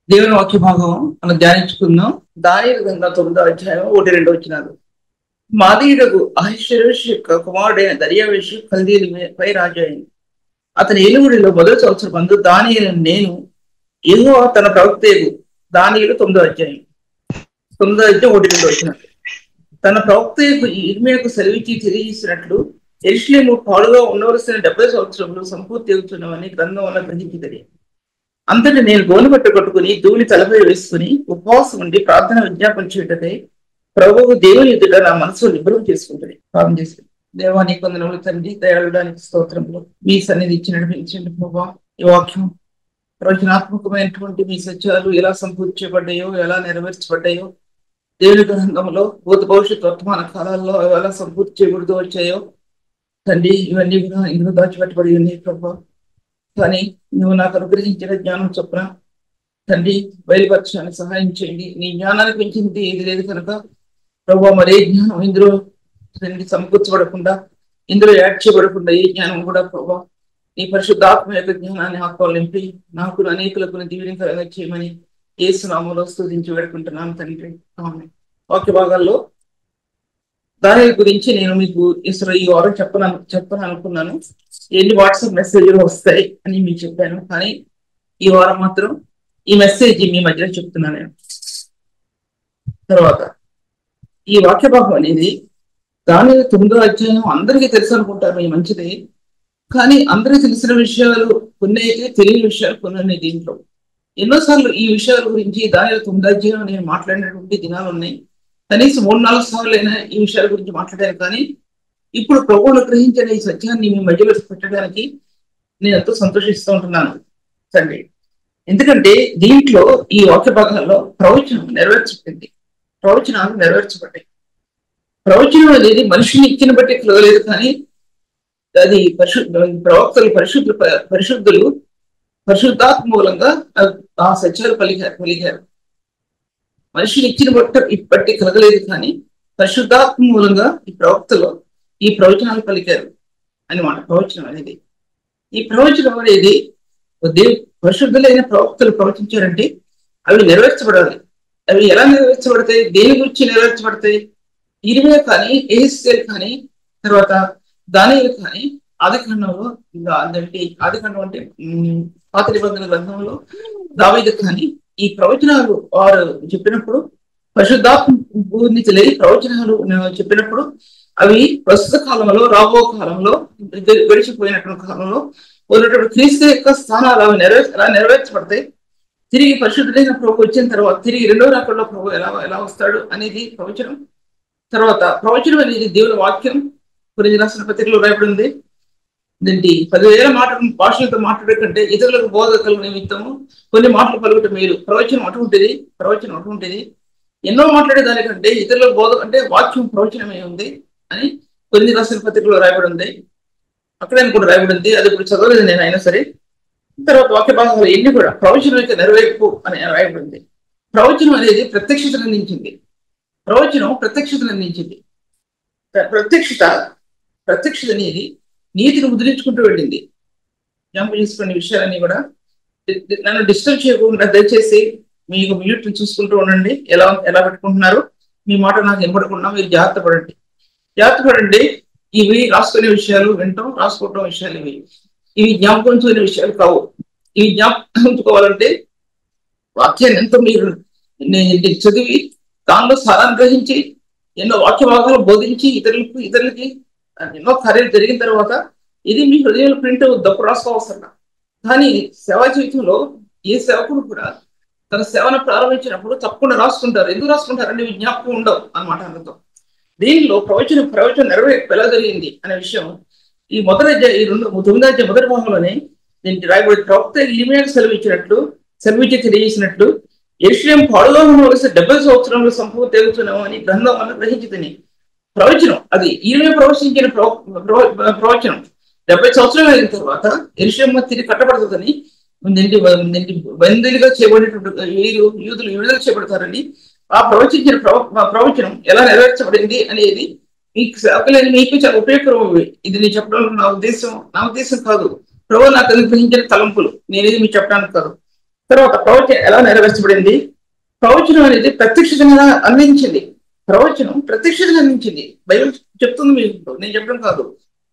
దేవుని వాక్య భాగం మనం ధ్యానించుకుందాం. దానియేలు గ్రంథం 9వ అధ్యాయం 1-2 వచనాలు. మాదీయుడగు అహష్వేరోషు యొక్క కుమారుడైన దర్యావేషు కల్దీయులపై రాజు అయింది. అతని ఏలుబడిలో మొదటి సంవత్సరం మందు దానియేలు నేను యెహోవా తన ప్రవక్తయగు దానియేలు 9వ అధ్యాయం 1-2 వచనాలు. తన ప్రవక్తయగు ఇర్మీయాకు సెలవిచ్చి తెలియజేసినట్లు యెరూషలేము పాడుగా ఉండవలసిన 70 సంవత్సరములు సంపూర్తి అవుతున్నవని గ్రంథం వల్ల గ్రహించితది. అంతటి నేను గోనుబట్ట కొట్టుకుని ధూళి తలపై వేసుకుని ఉపవాసం ఉండి ప్రార్థన విజ్ఞాపన చేయటకై ప్రభువు దేవుని ఎదుట నా మనసు నిబ్బరం చేసుకుంటుంది. ప్రార్థన చేసుకుంది. దేవాని కొందనములు తండ్రి, దయాళుడానికి స్తోత్రములు. మీ సన్నిధి ఇచ్చి నడిపించండి ప్రభా. ఈ వాక్యం ప్రవచనాత్మకమైనటువంటి మీ సత్యాలు ఎలా సంపూర్చబడ్డాయో, ఎలా నెరవేర్చబడ్డాయో, దేవుని గ్రంథంలో భూత భవిష్యత్ వర్తమాన కాలాల్లో ఎలా సంపూర్తి చేయబడుతూ వచ్చాయో తండ్రి, ఇవన్నీ కూడా ఇందులో దాచిపెట్టబడి ఉన్నాయి ప్రభా. కానీ నువ్వు నాకు అనుగ్రహించిన జ్ఞానం చొప్పున తండ్రి బయలుపరచడానికి సహాయం చేయండి. నీ జ్ఞానానికి మించింది ఏది లేదు కనుక ప్రభు మరే జ్ఞానం ఇందులో తండ్రి సమకూర్చబడకుండా, ఇందులో యాడ్ చేయబడకుండా ఏ జ్ఞానం కూడా ప్రభు నీ పరిశుద్ధాత్మ యొక్క జ్ఞానాన్ని ఆత్మలు నింపి నాకు అనేకులకు దీవెనకరంగా చేయమని యేసు నామములో స్తుతించి వేడుకుంటున్నాను తండ్రి. ఆమేన్. వాక్య భాగాల్లో దానియేలు గురించి నేను మీకు ఈ వారం చెప్పాలనుకున్నాను. ఎన్ని వాట్సాప్ మెసేజ్లు వస్తాయి అని మీకు చెప్పాను, కానీ ఈ వారం మాత్రం ఈ మెసేజ్ మీ మధ్యలో చెప్తున్నాను నేను. తర్వాత ఈ వాక్య భాగం అనేది దానియేలు 9వ అధ్యాయం అందరికీ తెలుసు అనుకుంటారు, ఈ మంచిది. కానీ అందరికీ తెలిసిన విషయాలు కొన్ని అయితే, తెలియని విషయాలు కొన్ని ఉన్నాయి. దీంట్లో ఎన్నోసార్లు ఈ విషయాల గురించి దానియేలు 9వ అధ్యాయం నేను మాట్లాడినటువంటి దినాలు ఉన్నాయి. కనీసం 3-4 సార్లు అయినా ఈ విషయాల గురించి మాట్లాడాను. కానీ ఇప్పుడు ప్రభువును గ్రహించిన ఈ సత్యాన్ని మీ మధ్యలో పెట్టడానికి నేను ఎంతో సంతోషిస్తూ ఉంటున్నాను తండ్రి. ఎందుకంటే దీంట్లో ఈ వాక్య భాగాల్లో ప్రవచనం నెరవేర్చబడింది, ప్రవచనాలు నెరవేర్చబడ్డాయి. ప్రవచనం అనేది మనిషిని ఇచ్చిన బట్టి కలగలేదు, కానీ అది ప్రవక్తలు పరిశుద్ధులు పరిశుద్ధాత్మ మూలంగా ఆ సత్యాలు పలికారు. మనిషిని ఇచ్చిన బట్టి కలగలేదు, కానీ పరిశుద్ధాత్మ మూలంగా ఈ ప్రవక్తలు ఈ ప్రవచనాలు పలికారు అన్నమాట. ప్రవచనం అనేది, ఈ ప్రవచనం అనేది పరిశుద్ధులైన ప్రవక్తలు ప్రవచించారంటే అవి నెరవేర్చబడాలి. అవి ఎలా నెరవేర్చబడతాయి, దేని గురించి నెరవేర్చబడతాయి? ఇర్మీయా కానీ, యెహెజ్కేలు కానీ, తర్వాత దానియేలు కానీ ఆదికాండంలో ఆదికాండం అంటే పాత నిబంధన గ్రంథంలో దావీదు కానీ ఈ ప్రవచనాలు వారు చెప్పినప్పుడు, పరిశుద్ధాత్మ పూర్ణితులై ప్రవచనాలు చెప్పినప్పుడు అవి ప్రస్తుత కాలంలో, రాబో కాలంలో, గడిచిపోయినటువంటి కాలంలో ఉన్నటువంటి క్రీస్తు యొక్క స్థానాలు అవి నెరవేర్చబడతాయి. తిరిగి పరిశుద్ధులైన ప్రభు వచ్చిన తర్వాత తిరిగి రెండో రాకడలో ప్రభు ఎలా వస్తాడు అనేది ప్రవచనం. తర్వాత ప్రవచనం అనేది దేవుని వాక్యం. కొన్ని రాసిన పత్రికలో రాయబడింది, ఏంటి 10,000 భాషలతో మాట్లాడే కంటే ఇతరులకు బోధకుల నిమిత్తము కొన్ని మాటలు పలుకుట మీరు. ప్రవచనం అటువంటిది. ఎన్నో మాట్లాడే దానికంటే ఇతరులకు బోధ అంటే వాక్యం ప్రవచనమే ఉంది అని కొన్ని రాసిన పత్రికలో రాయబడి ఉంది. అక్కడే కూడా రాయబడి ఉంది, అది ఇప్పుడు చదవలేదు నేను అయినా సరే. తర్వాత వాక్య భాగంలో ఎన్ని కూడా ప్రవచనం యొక్క నెరవేర్పు అని రాయబడింది. ప్రవచనం అనేది ప్రత్యక్షతను అందించింది. ప్రత్యక్షత అనేది నీతిని ముద్రించుకుంటూ వెళ్ళింది. జ్ఞాపకం చేసుకునే విషయాలన్నీ కూడా నన్ను డిస్టర్బ్ చేయకుండా దయచేసి మీకు మ్యూట్ చూసుకుంటూ ఉండండి. ఎలా పెట్టుకుంటున్నారు, మీ మాట నాకు వినపడకుండా మీరు జాగ్రత్త పడండి. ఇవి రాసుకునే విషయాలు, రాసుకోవటం విషయాలు ఇవి జ్ఞాపకం ఉంచుకునే విషయాలు కావు. ఇవి జ్ఞాపకం ఉంచుకోవాలంటే వాక్యాన్ని ఎంతో మీరు చదివి దానిలో సారాన్ని గ్రహించి ఎన్నో వాక్య భాగాలు బోధించి ఇతరులకి ఎన్నో కార్యాలు జరిగిన తర్వాత ఇది మీ హృదయంలో ప్రింట్ దప్పు రాసుకోవసరం. కానీ సేవా జీవితంలో ఏ సేవకుడు కూడా తన సేవను ప్రారంభించినప్పుడు తప్పకుండా రాసుకుంటారు. ఎందుకు రాసుకుంటారంటే జ్ఞాపకం ఉండవు అన్నమాట. అందుతో దీనిలో ప్రవచనం నెరవేర్పు ఎలా జరిగింది అనే విషయం ఈ 9వ అధ్యాయం మొదటి భాగంలోనే దీనికి రాయబడి ప్రవక్త ఇర్మీయాకు సెలవిచ్చి తెలియజేసినట్లు యెరూషలేము పాడుగా ఉండవలసిన 70 సంవత్సరంలో సంపూర్తి అవుతున్నాము అని గ్రంథం వల్ల గ్రహించిందని. ప్రవచనం అది ఇర్మీయా ప్రవచించిన ప్రవచనం 70 సంవత్సరాలు అయిన తర్వాత యెరూషలేము తిరిగి కట్టబడుతుందని, బందీలుగా చేయబడినటువంటి యూదులు విడుదల చేయబడతారని ఆ ప్రవచించిన ప్రవచనం ఎలా నెరవేర్చబడింది అనేది మీకు సేవకులని మీకు చాలా ఉపయోగకరం. ఇది నేను చెప్పడంలో నా ఉద్దేశం కాదు. ప్రభు నాకు అనుగ్రహించిన తలంపులు, నేనేది మీకు చెప్పడానికి కాదు. తర్వాత ప్రవచనం ఎలా నెరవేర్చబడింది? ప్రవచనం అనేది ప్రత్యక్షతగా అందించింది. ప్రవచనం ప్రత్యక్షతగా అందించింది. బైబిల్ చెప్తుంది మీకు, నేను చెప్పడం కాదు.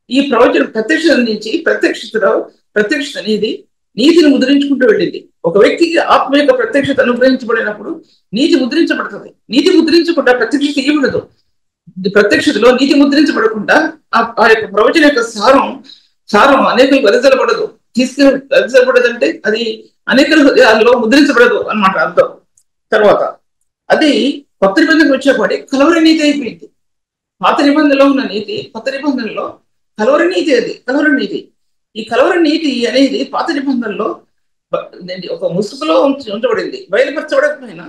ఈ ప్రవచనం ప్రత్యక్షత అందించి ప్రత్యక్షత అనేది నీతిని ముద్రించుకుంటూ వెళ్ళింది. ఒక వ్యక్తికి ఆత్మ యొక్క ప్రత్యక్షత అనుగ్రహించబడినప్పుడు నీతి ముద్రించబడుతుంది. నీతి ముద్రించకుండా ప్రత్యక్షత ఇవ్వబడదు. ప్రత్యక్షతలో నీతి ముద్రించబడకుండా ఆ యొక్క ప్రవచన యొక్క సారం అనేకలు వెదజల్లబడదు. వెదజల్లబడదు అంటే అది అనేకల హృదయాల్లో ముద్రించబడదు అన్నమాట అర్థం. తర్వాత అది కొత్త నిబంధనకు వచ్చేపాటి కలవరి నీతి అయిపోయింది. పాత నిబంధనలో ఉన్న నీతి కొత్త నిబంధనలో కలవరి నీతి. కలవరి నీతి, ఈ కలవరి నీతి అనేది పాత నిబంధనలో ఒక ముసుగులో ఉంచబడింది. బయలుపరచబడకపోయినా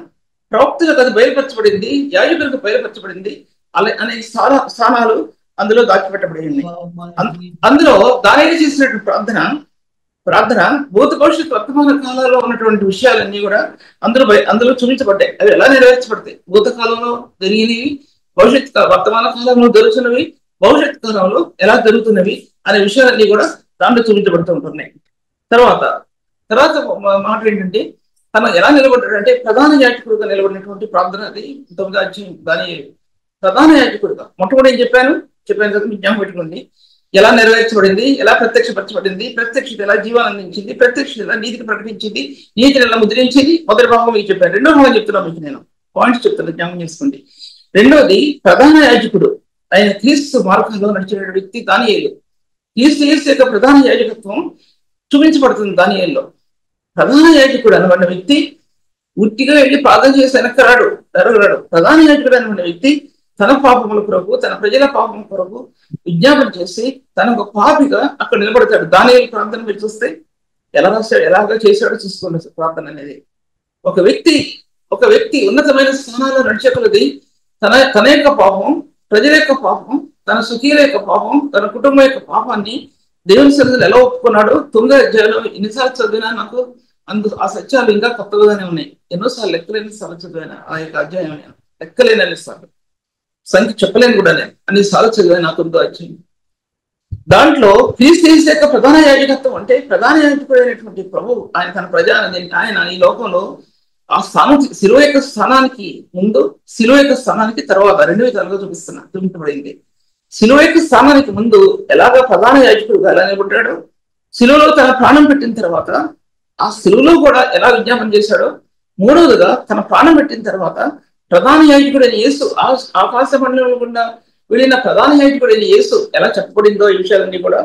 ప్రవక్తలకు అది బయలుపరచబడింది, యాజకులకు బయలుపరచబడింది. అనేక స్థానాలు అందులో దాచిపెట్టబడి ఉన్నాయి. అందులో దానిని చేసినటువంటి ప్రార్థన భూత భవిష్యత్ వర్తమాన కాలంలో ఉన్నటువంటి విషయాలన్నీ కూడా అందులో చూపించబడ్డాయి. అవి ఎలా నెరవేర్చబడతాయి? భూతకాలంలో జరిగినవి, వర్తమాన కాలంలో జరుగుతున్నవి, భవిష్యత్ కాలంలో ఎలా జరుగుతున్నవి అనే విషయాలన్నీ కూడా దాంట్లో చూపించబడుతూ ఉంటున్నాయి. తర్వాత మాట ఏంటంటే తను ఎలా నిలబడ్డాడంటే ప్రధాన యాజకుడుగా నిలబడినటువంటి ప్రార్థన. అది 9వ అధ్యాయం దానియేలు. ప్రధాన యాజకుడుగా మొట్టమొదటి ఏం చెప్పాను కదా, జ్ఞాపకం పెట్టుకోండి. ఎలా నెరవేర్చబడింది, ఎలా ప్రత్యక్షపరచబడింది, ప్రత్యక్షత ఎలా జీవాన్ని అందించింది, ప్రత్యక్షత ఎలా నీతిని ప్రకటించింది, నీతిని ఎలా ముద్రించింది. మొదటి భాగం మీకు చెప్పాను. రెండో భాగం చెప్తున్నాను మీకు, నేను పాయింట్స్ చెప్తాను, జ్ఞాపకం చేసుకోండి. రెండోది ప్రధాన యాజకుడు, ఆయన క్రీస్తు మార్గంలో నడిచిన వ్యక్తి దానియేలు. క్రీస్తు యొక్క ప్రధాన యాజకత్వం చూపించబడుతుంది దానియేలులో. ప్రధాన యాజకుడు అనబడిన వ్యక్తి ఉట్టిగా వెళ్ళి ప్రార్థన చేసి వెనక్కరాడు. ప్రధాన యాజకుడు అనబడిన వ్యక్తి తన పాపముల కొరకు, తన ప్రజల పాపముల కొరకు విజ్ఞాపన చేసి తన ఒక పాపిగా అక్కడ నిలబడతాడు. దానియేలు ప్రార్థన మీరు చూస్తే ఎలా రాశాడు, ఎలాగా చేశాడో చూసుకోండి. ప్రార్థన అనేది ఒక వ్యక్తి ఉన్నతమైన స్థానాల్లో నడిచే కొలది తన యొక్క పాపం, ప్రజల యొక్క పాపం, తన సుఖీల యొక్క పాపం, తన కుటుంబం యొక్క పాపాన్ని దేవుని సన్నిధిలో ఎలా ఒప్పుకున్నాడో 9వ అధ్యాయంలో ఎన్నిసార్లు చదివినా నాకు ఆ సత్యాలు ఇంకా కొత్తగానే ఉన్నాయి. ఎన్నోసార్లు లెక్కలేని సార్లు చదివాను ఆ యొక్క అధ్యాయం, లెక్కలేని అన్నిసార్లు, సంఖ్య చెప్పలేను కూడా అన్ని సార్లు చదివాను నా 9వ అధ్యాయం. దాంట్లో క్రీస్తు యొక్క ప్రధాన యాజకత్వం అంటే ప్రధాన యాజకుడైనటువంటి ప్రభువు ఆయన తన ఆయన ఈ లోకంలో ఆ స్థానం, శిలువ యొక్క స్థానానికి ముందు, శిలువ యొక్క స్థానానికి తర్వాత రెండు విధాలుగా చూపించబడింది. శిలువ యొక్క స్థానానికి ముందు ఎలాగా ప్రధాన యాజకుడుగా ఎలా నిలబడ్డాడో, శిలువలో తన ప్రాణం పెట్టిన తర్వాత ఆ శిలువలో కూడా ఎలా విజ్ఞాపన చేశాడో, మూడవదిగా తన ప్రాణం పెట్టిన తర్వాత ప్రధాన యాజకుడైన యేసు ఆకాశ మండలం గుండా వెళ్ళిన ప్రధాన యాజకుడైన యేసు ఎలా చెప్పబడిందో ఈ విషయాలన్నీ కూడా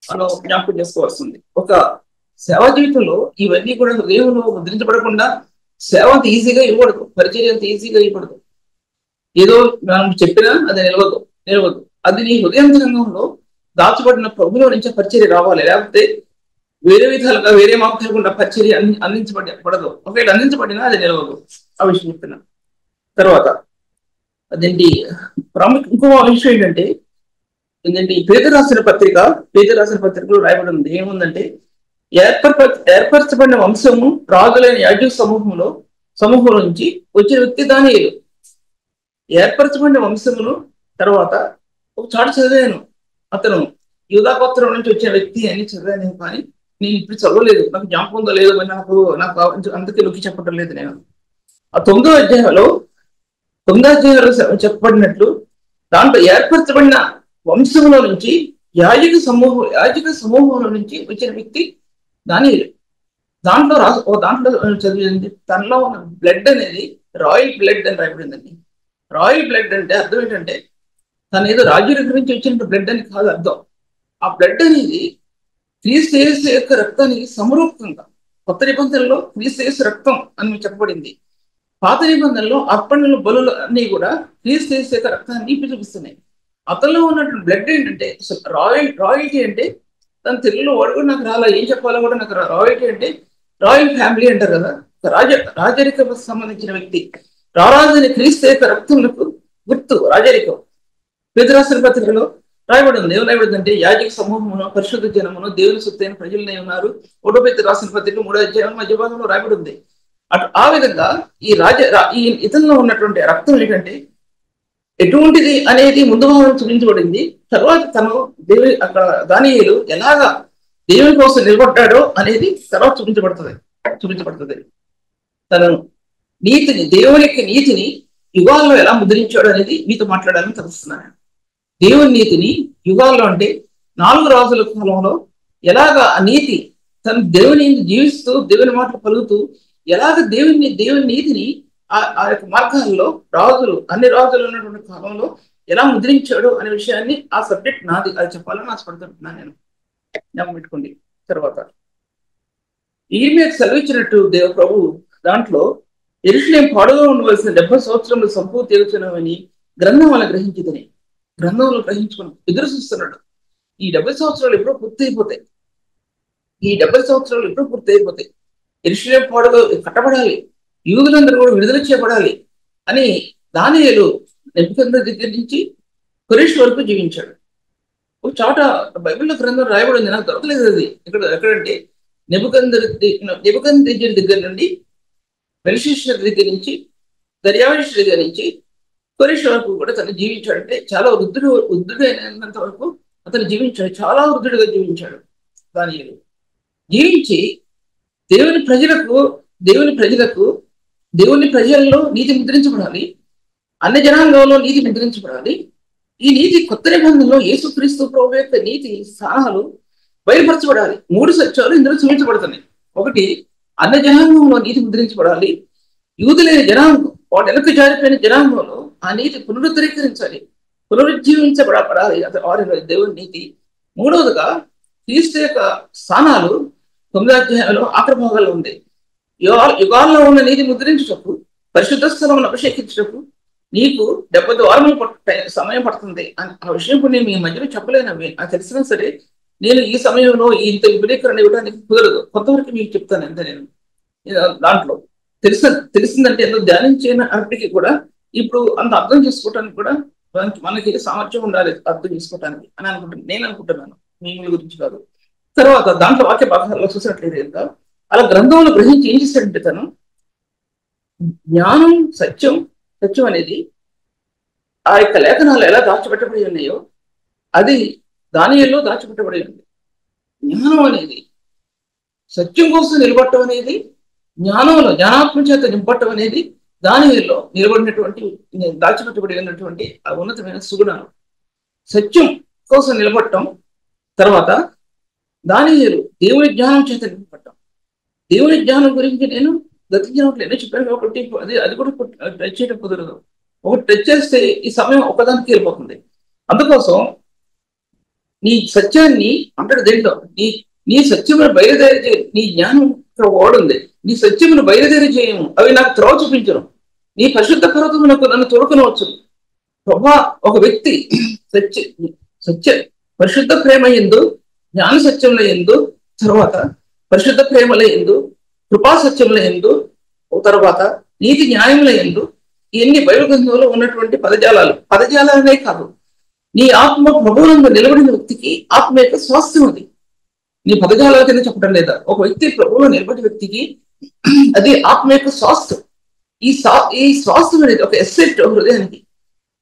మనం జ్ఞాపకం చేసుకోవాల్సింది. ఒక సేవా జీవితంలో ఇవన్నీ కూడా హృదయంలో ముద్రించబడకుండా సేవ అంత ఈజీగా ఇవ్వకూడదు, పరిచర్య అంత ఈజీగా ఇవ్వకూడదు. ఏదో మనం చెప్పినా అది నిలవద్దు. అది నీ హృదయాంతరంగంలో దాచబడిన ప్రభులో నుంచి పరిచర్య రావాలి. లేకపోతే వేరే విధాలుగా వేరే మార్గాలు గుండా పరిచర్య అందించబడదు. ఒకవేళ అందించబడినా అది నిలవదు. ఆ విషయం చెప్తున్నా. తర్వాత అదేంటి ఇంకో విషయం ఏంటంటే పేతురు రాసిన పత్రికలో రాయబడి ఉంది. ఏముందంటే ఏర్పరచబడిన వంశము రాజులైన యాజక సమూహం నుంచి వచ్చిన వ్యక్తి దానియేలు. ఏర్పరచబడిన వంశమును తర్వాత ఒక చాటు చదివాను, అతను యూదా గోత్రం నుంచి వచ్చిన వ్యక్తి అని చదివాను. కానీ నేను ఇప్పుడు చదవలేదు, నాకు జ్ఞాపకం ఉందో లేదో నాకు అందుకే నొక్కి చెప్పడం లేదు. నేను ఆ 9వ అధ్యాయంలో చెప్పబడినట్లు దాంట్లో ఏర్పరచబడిన వంశంలో నుంచి యాజక సమూహంలో నుంచి వచ్చిన వ్యక్తి దానియేలు. దాంట్లో చదివింది తనలో ఉన్న బ్లడ్ అనేది రాయల్ బ్లడ్ అని రాయబడిందండి. రాయల్ బ్లడ్ అంటే అర్థం ఏంటంటే తను ఏదో రాజుల గురించి వచ్చిన బ్లడ్ అని కాదు అర్థం. ఆ బ్లడ్ అనేది క్రీస్తు యేసు యొక్క రక్తానికి సమరూపంగా కొత్త నిబంధనలో క్రీస్తు యేసు రక్తం అని చెప్పబడింది. పాత నిబంధనలో అర్పణలు బలులు అన్ని కూడా క్రీస్తు యేసు యొక్క రక్తాన్ని చూపిస్తున్నాయి. అతనిలో ఉన్నటువంటి బ్లడ్ ఏంటంటే అసలు రాయల్టీ అంటే తన తెలుగులో వాడు కూడా నాకు రాలా, ఏం చెప్పాలో కూడా నాకు రాయల్టీ అంటే రాయల్ ఫ్యామిలీ అంటారు కదా, రాజరికం సంబంధించిన వ్యక్తి. రారాజుని క్రీస్తు యొక్క రక్తములకు గుర్తు రాజరికం. పేతురు రాసిన పత్రికలో రాయబడింది. ఏం రాయబడిందంటే యాజక సమూహమును పరిశుద్ధ జనమును దేవుని సొత్తైన ప్రజలనే ఉన్నారు. 1వ పేతురు రాసిన పత్రిక 3వ అధ్యాయం మధ్య భాగంలో రాయబడింది. ఆ విధంగా ఈ ఇతనిలో ఉన్నటువంటి రక్తం ఏంటంటే ఎటువంటిది అనేది ముందు భాగం చూపించబడింది. తర్వాత తను అక్కడ దానియేలు ఎలాగా దేవుని కోసం నిలబడ్డాడో అనేది తర్వాత చూపించబడుతుంది. చూపించబడుతుంది. తను దేవునికి నీతిని యుగాల్లో ఎలా ముద్రించాడు అనేది మీతో మాట్లాడాలని తెలుస్తున్నాను. దేవుని నీతిని యుగాల్లో అంటే 4 రాజుల కాలంలో ఎలాగా ఆ నీతి తన దేవుని జీవిస్తూ దేవుని మాటలు పలుకుతూ ఎలాగ దేవుని నీతిని ఆ యొక్క మార్గాల్లో అన్ని రాజులు ఉన్నటువంటి కాలంలో ఎలా ముద్రించాడు అనే విషయాన్ని ఆ సబ్జెక్ట్ నాది, అది చెప్పాలని ఆశపడుతున్నాను నేను. జ్ఞాపకం పెట్టుకోండి. తర్వాత ఈమెకు సెలవిచ్చినట్టు దేవ ప్రభు దాంట్లో యెరూషలేము పాడుగా ఉండవలసిన 70 సంవత్సరములు సంపూర్తి ఎగుచున్నవని గ్రంథం వల్ల గ్రహించుదని, గ్రంథంలో గ్రహించుకుని ఎదురు చూస్తున్నాడు. ఈ 70 సంవత్సరాలు ఎప్పుడో పూర్తి అయిపోతాయి. యెరూషలేము పాడుగా కట్టబడాలి, యూదులందరూ కూడా విడుదల చేయబడాలి అని దానియేలు నెబుకద్నెజరు దగ్గర నుంచి కొరేష్ వరకు జీవించాడు. ఒక చోట బైబిల్లో గ్రంథం రాయబడింది, నాకు దొరకలేదు అది ఎక్కడంటే నెబుకద్నెజరు దగ్గర నుండి బెల్షస్సర్ దగ్గర నుంచి దర్యావేషు దగ్గర నుంచి కొరేష్ వరకు కూడా తను జీవించాడంటే చాలా వృద్ధుడైనంత వరకు అతను జీవించాడు. చాలా వృద్ధుడిగా జీవించాడు. దానియేలు జీవించి దేవుని ప్రజల్లో నీతి ముద్రించబడాలి, అన్ని జనాంగంలో నీతి ముద్రించబడాలి. ఈ నీతి కొత్త నిబంధనలో యేసుక్రీస్తు ప్రభు యొక్క నీతి స్థానాలు బయలుపరచబడాలి. 3 సత్యాలు ఇందులో చూపించబడుతున్నాయి. ఒకటి, అన్ని జనాంగంలో నీతి ముద్రించబడాలి. యూదులైన జనాంగం, వాటి వెనక్కి జారిపోయిన జనాంగంలో ఆ నీతి పునరుద్ధరీకరించాలి, పునరుజ్జీవించబడాలి వారిలో దేవుని నీతి. 3వదిగా క్రీస్తు యొక్క స్థానాలు 9వ అధ్యాయంలో ఆఖరి భాగాల్లో ఉంది. యుగాల్లో ఉన్న నీతి ముద్రించుటకు, పరిశుద్ధ స్థలమును అభిషేకించుటకు నీకు 70 వారములు సమయం పడుతుంది అని ఆ విషయం నేను మీ మధ్యలో చెప్పలేనవి. నాకు తెలిసినా సరే నేను ఈ సమయంలో ఇంత విపులీకరణ ఇవ్వడానికి కుదరదు. కొంతవరకు మీకు చెప్తాను. ఎంత నేను దాంట్లో తెలిసిందంటే ఎంతో ధ్యానించినప్పటికీ కూడా ఇప్పుడు అంత అర్థం చేసుకోవటానికి కూడా మనకి సామర్థ్యం ఉండాలి అర్థం చేసుకోవటానికి అని నేను అనుకుంటున్నాను, మీ గురించి కాదు. తర్వాత దాంట్లో వాక్య భాగాల్లో చూసినట్లయితే అలా గ్రంథంలో గ్రహించి ఏం చేశాడంటే తను జ్ఞానం సత్యం అనేది ఆ యొక్క లేఖనాలు ఎలా దాచిపెట్టబడి ఉన్నాయో అది దానియేలులో దాచిపెట్టబడి ఉంది. జ్ఞానం అనేది సత్యం కోసం నిలబడటం అనేది, జ్ఞానాత్మ చేత నింపటం అనేది దానియేలులో నిలబడినటువంటి దాచిపెట్టబడి ఉన్నటువంటి ఆ ఉన్నతమైన సుగుణాలు. సత్యం కోసం నిలబడటం, తర్వాత దానియేలు దేవుని జ్ఞానం చేత నింపటం. దేవుని జ్ఞానం గురించి నేను గతించినట్లు ఎన్నో చెప్పాను. ఒకటి అది కూడా టచ్ చేయడం కుదరదు. ఒకటి టచ్ చేస్తే ఈ సమయం ఒకదానికి వెళ్ళిపోతుంది. అందుకోసం నీ సత్యాన్ని అంటాడు దేంట్లో నీ సత్యమును బయలుదేరి చేయ, నీ జ్ఞానం ఇక్కడ ఓడుంది, నీ సత్యమును బయలుదేరి చేయము, అవి నాకు త్రోవ చూపించను, నీ పరిశుద్ధ పర్వతమునకు నన్ను తోడుకొనవచ్చు. ప్రభా ఒక వ్యక్తి సత్య పరిశుద్ధ ప్రేమ యందు, జ్ఞాన సత్యముల యందు, తర్వాత పరిశుద్ధ ప్రేమల యందు, కృపా సత్యముల యందు, తర్వాత నీతి న్యాయముల యందు, ఇవన్నీ బైబిల్ గ్రంథంలో ఉన్నటువంటి పదజాలనే కాదు. నీ ఆత్మ ప్రభువునందు నిలబడిన వ్యక్తికి ఆత్మ యొక్క స్వాస్థ్యం ఉంది. నీ పదజాల కింద చెప్పడం లేదా, ఒక వ్యక్తి ప్రభువులో నిలబడిన వ్యక్తికి అది ఆత్మ యొక్క స్వాస్థ్యం. ఈ స్వాస్థ్యం అనేది ఒక ఎస్సెట్ హృదయానికి.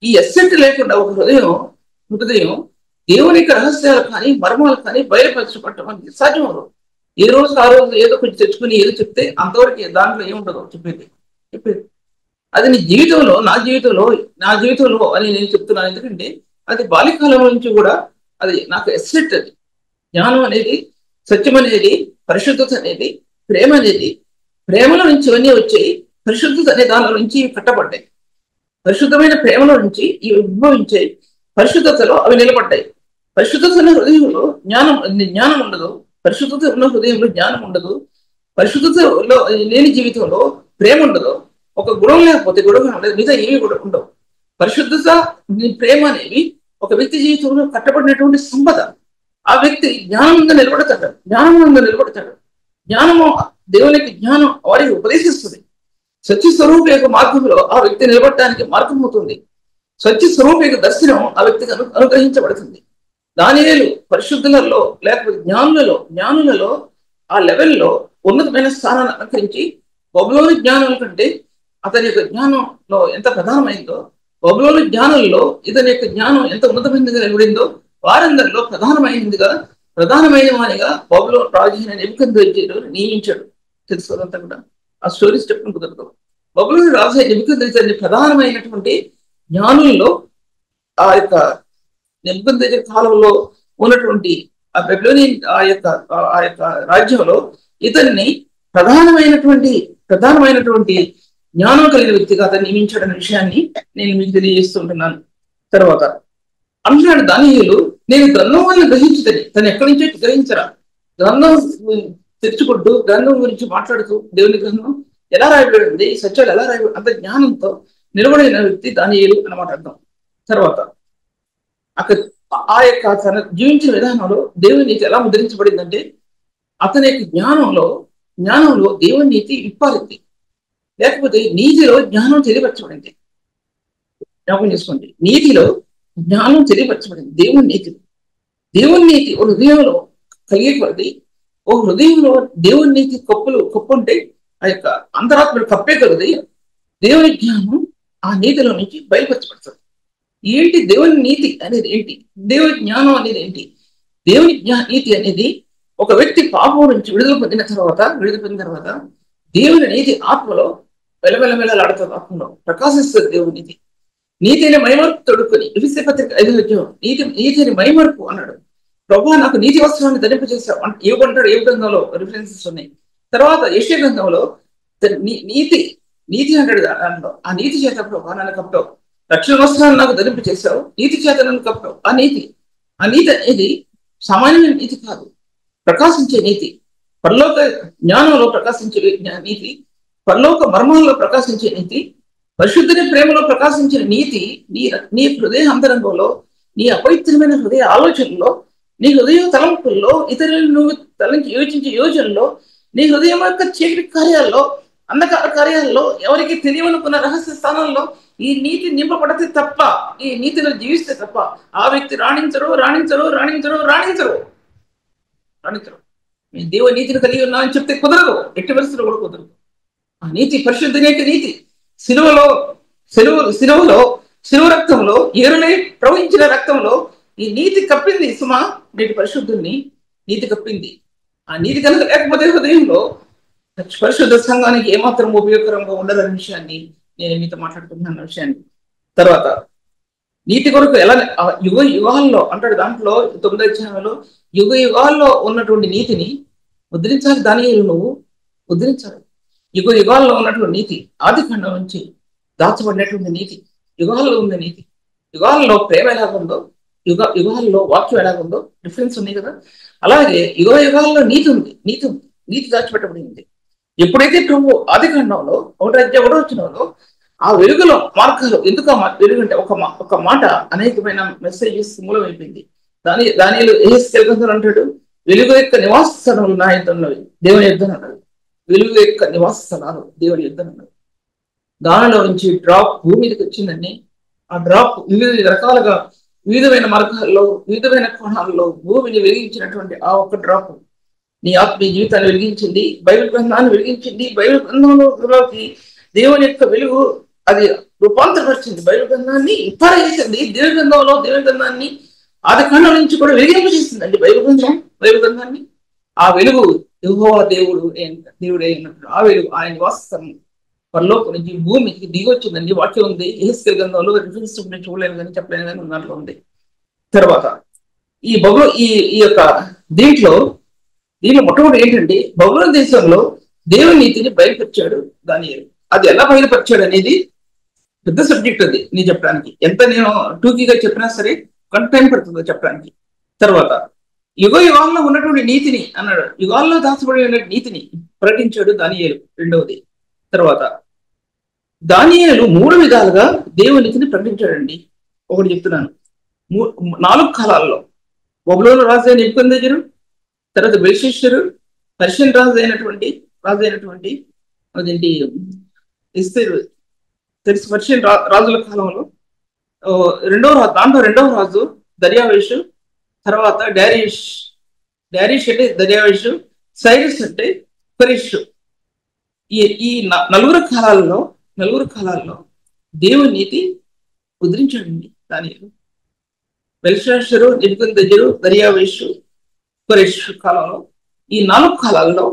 ఈ ఎస్సెట్ లేకుండా ఒక హృదయం దేవుని యొక్క రహస్యాలు కానీ మర్మాలు కానీ బయలుపరచబడటం అనేది సాధ్యం అవ్వదు. ఏ రోజు ఆ రోజు ఏదో కొంచెం తెచ్చుకుని ఏదో చెప్తే అంతవరకు దాంట్లో ఏముండదు చెప్పేది. అది నీ జీవితంలో నా జీవితంలో అని నేను చెప్తున్నాను. ఎందుకంటే అది బాల్యకాలం నుంచి కూడా అది నాకు ఎస్సెట్. అది జ్ఞానం అనేది, సత్యం అనేది, పరిశుద్ధత అనేది, ప్రేమ అనేది, ప్రేమలో నుంచి ఇవన్నీ వచ్చాయి. పరిశుద్ధత అనే దానిలో నుంచి కట్టబడ్డాయి. పరిశుద్ధమైన ప్రేమలో నుంచి ఇవి ఉద్భవించే పరిశుద్ధతలో అవి నిలబడ్డాయి. పరిశుద్ధత ఉన్న హృదయంలో జ్ఞానం ఉండదు. పరిశుద్ధత ఉన్న హృదయంలో జ్ఞానం ఉండదు. పరిశుద్ధతలో లేని జీవితంలో ప్రేమ ఉండదు. ఒక గుణం లేకపోతే గుణం ఉండదు, మిగతా ఏవి కూడా ఉండవు. పరిశుద్ధత, ప్రేమ అనేవి ఒక వ్యక్తి జీవితంలో కట్టబడినటువంటి సంపద. ఆ వ్యక్తి జ్ఞానంగా నిలబడతాడు. జ్ఞానము దేవునికి జ్ఞానం వారికి ఉపదేశిస్తుంది. సత్య స్వరూప యొక్క మార్గంలో ఆ వ్యక్తి నిలబడటానికి మార్గం అవుతుంది. సత్య స్వరూప యొక్క దర్శనం ఆ వ్యక్తికి అనుగ్రహించబడుతుంది. దానియేలు పరిశుద్ధులలో లేకపోతే జ్ఞానులలో ఆ లెవెల్లో ఉన్నతమైన స్థానాన్ని అలంకరించి బబులోని జ్ఞానం కంటే అతని యొక్క జ్ఞానంలో ఎంత ప్రధానమైందో, బబులోని జ్ఞానంలో ఇతని యొక్క జ్ఞానం ఎంత ఉన్నతమైనదిగా నిలబడిందో వారందరిలో ప్రధానమైన వానిగా బబులోను రాజు అయిన నెబుకద్నెజరు నియమించాడు. తెలుసుకోదంతా కూడా. ఆ స్టోరీస్ చెప్పడం కుదరదు. బబులోను రాజు నెబుకద్నెజర్ ప్రధానమైనటువంటి జ్ఞానుల్లో ఆ యొక్క నెబుకద్నెజర్ కాలంలో ఉన్నటువంటి ఆ బెబిలోనియన్ ఆ యొక్క రాజ్యంలో ఇతన్ని ప్రధానమైనటువంటి జ్ఞానం కలిగిన వ్యక్తిగా అతన్ని నియమించాడన్న విషయాన్ని నేను మీకు తెలియజేస్తుంటున్నాను. తర్వాత అంటున్నాడు దానియేలు, నేను గ్రంథాన్ని గ్రహించుదని. తను ఎక్కడి నుంచో గ్రహించరా, గ్రంథం తెచ్చుకుంటూ గ్రంథం గురించి మాట్లాడుతూ దేవుని గ్రంథం ఎలా రాయబడింది, సత్యాలు ఎలా రాయబడి అంత జ్ఞానంతో నిలబడిన వ్యక్తి దానియేలు అన్నమాట అర్థం. తర్వాత అక్కడ ఆ యొక్క తన జీవించిన విధానంలో దేవుని నీతి ఎలా ముద్రించబడిందంటే అతని యొక్క జ్ఞానంలో దేవుని నీతి విప్పారింది, లేకపోతే నీతిలో జ్ఞానం తెలియపరచబడింది. జ్ఞాపకం చేసుకోండి, నీతిలో జ్ఞానం తెలియపరచబడింది. దేవుని నీతి ఒక హృదయంలో కలిగేది. ఒక హృదయంలో దేవుని నీతి కప్పు ఉంటే ఆ యొక్క అంతరాత్మలు కప్పే కలది. దేవుని జ్ఞానం ఆ నీతిలో నుంచి బయలుపరచబడుతుంది. ఏంటి దేవుని నీతి అనేది ఏంటి, దేవుని జ్ఞానం అనేది ఏంటి? దేవుని నీతి అనేది ఒక వ్యక్తి పాపం నుంచి విడుదల పొందిన తర్వాత దేవుని నీతి ఆత్మలో వెలవెలలాడుతుంది, ఆత్మలో ప్రకాశిస్తుంది. దేవుని నీతిని మైమర్పు తొడుక్కుని ఎఫెసీ పత్రిక 5 నీతిని మైమర్పు అన్నాడు. ప్రభువా నాకు నీతి వస్త్రాన్ని ధరింపజేశావు ఏమంటాడు. ఏ గ్రంథంలో రిఫరెన్సెస్ ఉన్నాయి. తర్వాత యెషయా గ్రంథంలో నీతి అంటాడు. దాంట్లో ఆ నీతి చేత ప్రభువా నన్ను కప్పావు, రక్షణ వస్త్రాన్ని నాకు ధరింపజేశావు, నీతి చేత నన్ను కప్పావు. ఆ నీతి అనేది సామాన్యమైన నీతి కాదు, ప్రకాశించే నీతి, పరలోక జ్ఞానంలో ప్రకాశించే నీతి, పరలోక మర్మాల్లో ప్రకాశించే నీతి, పరిశుద్ధుని ప్రేమలో ప్రకాశించిన నీతి నీ హృదయ అంతరంగంలో, నీ అపవిత్రమైన హృదయ ఆలోచనలో, నీ హృదయ తలంపుల్లో, ఇతరులను నువ్వు తలంచి యోచించే యోచనలో, నీ హృదయం యొక్క చీకటి కార్యాల్లో, అంధకార కార్యాల్లో, ఎవరికి తెలియనుకున్న రహస్య స్థానంలో ఈ నీతి నింపబడితే తప్ప, ఈ నీతిలో జీవిస్తే తప్ప ఆ వ్యక్తి రాణించరు. దేవుని నీతిని కలిగి ఉన్నా అని చెప్తే కుదరదు, ఎట్టి పరిస్థితులు కూడా కుదరదు. ఆ నీతి పరిశుద్ధమైన నీతి శిలువ రక్తంలో ఏరులై ప్రవహించిన రక్తంలో ఈ నీతి కప్పింది. సుమా నేటి పరిశుద్ధుని నీతి కప్పింది. ఆ నీతి కనుక లేకపోతే హృదయంలో పరిశుద్ధ సంఘానికి ఏమాత్రం ఉపయోగకరంగా ఉండదనే విషయాన్ని నేను మీతో మాట్లాడుతున్నాను విషయాన్ని. తర్వాత నీతి కొరకు ఎలా యుగాల్లో అంటాడు. దాంట్లో 9వ అధ్యాయంలో యుగాల్లో ఉన్నటువంటి నీతిని ముద్రించాలి. దానియేలు నువ్వు ముద్రించాలి. యుగాల్లో ఉన్నటువంటి నీతి, ఆది ఖండం నుంచి దాచబడినటువంటి నీతి, యుగాల్లో ఉంది నీతి. యుగాల్లో ప్రేమ ఎలాగుందో, యుగాల్లో వాక్యం ఎలాగుందో డిఫరెన్స్ ఉన్నాయి కదా. అలాగే యుగాల్లో నీతి దాచిపెట్టబడింది. ఎప్పుడైతే ప్రభు ఆది ఖండంలో 1:1 ఆ వెలుగులో మార్గాలు, ఎందుకు ఆ వెలుగు అంటే ఒక మాట అనేకమైన మెసేజెస్ మూలమైపోయింది. దానిలో యెహెజ్కేలు అంటాడు, వెలుగు యొక్క నివాస స్థలములు నా యుద్ధం ఉన్నవి, దేవుని యుద్ధం అన్నాడు. వెలుగు యొక్క నివాస స్థలాలు దేవుని యుద్ధం అన్నాడు. దానిలో నుంచి డ్రాప్ భూమి మీదకి వచ్చిందని, ఆ డ్రాప్ వివిధ రకాలుగా వివిధమైన మార్గాల్లో వివిధమైన కోణాల్లో భూమిని వెలిగించినటువంటి ఆ ఒక్క డ్రాప్ నీ ఆత్మీయ జీవితాన్ని వెలిగించింది, బైబిల్ గ్రంథాన్ని వెలిగించింది. బైబిల్ గ్రంథంలోకి దేవుని యొక్క వెలుగు అది రూపాంతరపరిచింది. బైబిల్ గ్రంథాన్ని ఇతరేసింది. దేవుని గ్రంథాన్ని ఆది ఖండం నుంచి కూడా వెలిగింపజేసిందండి బైబిల్ గ్రంథాన్ని. ఆ వెలుగు యెహోవా దేవుడే అన్నట్టు ఆ వెలుగు ఆయన నివాసస్థలం పరలోకం నుంచి భూమికి దిగి వచ్చిందండి. వాక్యం ఉంది. యెహెజ్కేలు గ్రంథంలో రిఫరెన్స్ చూడలేను కానీ చెప్పలేను కానీ దాంట్లో ఉంది. తర్వాత ఈ యొక్క దీంట్లో మొట్టమొదటి ఏంటంటే బబులోను దేశంలో దేవుని నీతిని బయలుపరిచాడు దానియేలు. అది ఎలా బయలుపరిచాడు అనేది పెద్ద సబ్జెక్ట్. అది నేను చెప్పడానికి ఎంత నేను టూకీగా చెప్పినా సరే కొంత టైం పడుతుందో చెప్పడానికి. తర్వాత యుగాల్లో ఉన్నటువంటి నీతిని అన్నాడు, యుగాల్లో దాచబడి ఉన్న నీతిని ప్రకటించాడు దానియేలు. రెండవది తర్వాత దానియేలు 3 విధాలుగా దేవుని నీతిని ప్రకటించాడండి. ఒకటి చెప్తున్నాను, 4 కాలాల్లో బబులోను రాజు అయిన నెబుకద్నెజరు, తర్వాత బెల్షస్సరు, పర్షియన్ రాజు అయినటువంటి అదేంటి ఇస్తేరు తెలుసు. పర్షియన్ రాజుల కాలంలో రెండవ రాజు దర్యావేషు, తర్వాత డారిష్ అంటే దర్యావేషు, సైరస్ అంటే కొరెష్. ఈ 4 కాలాల్లో దేవుని నీతి ముద్రించాడండి దానియేలు. బెల్షస్సరు, నెబుకద్నెజరు, దర్యావేషు, కొరెష్ కాలంలో ఈ 4 కాలాల్లో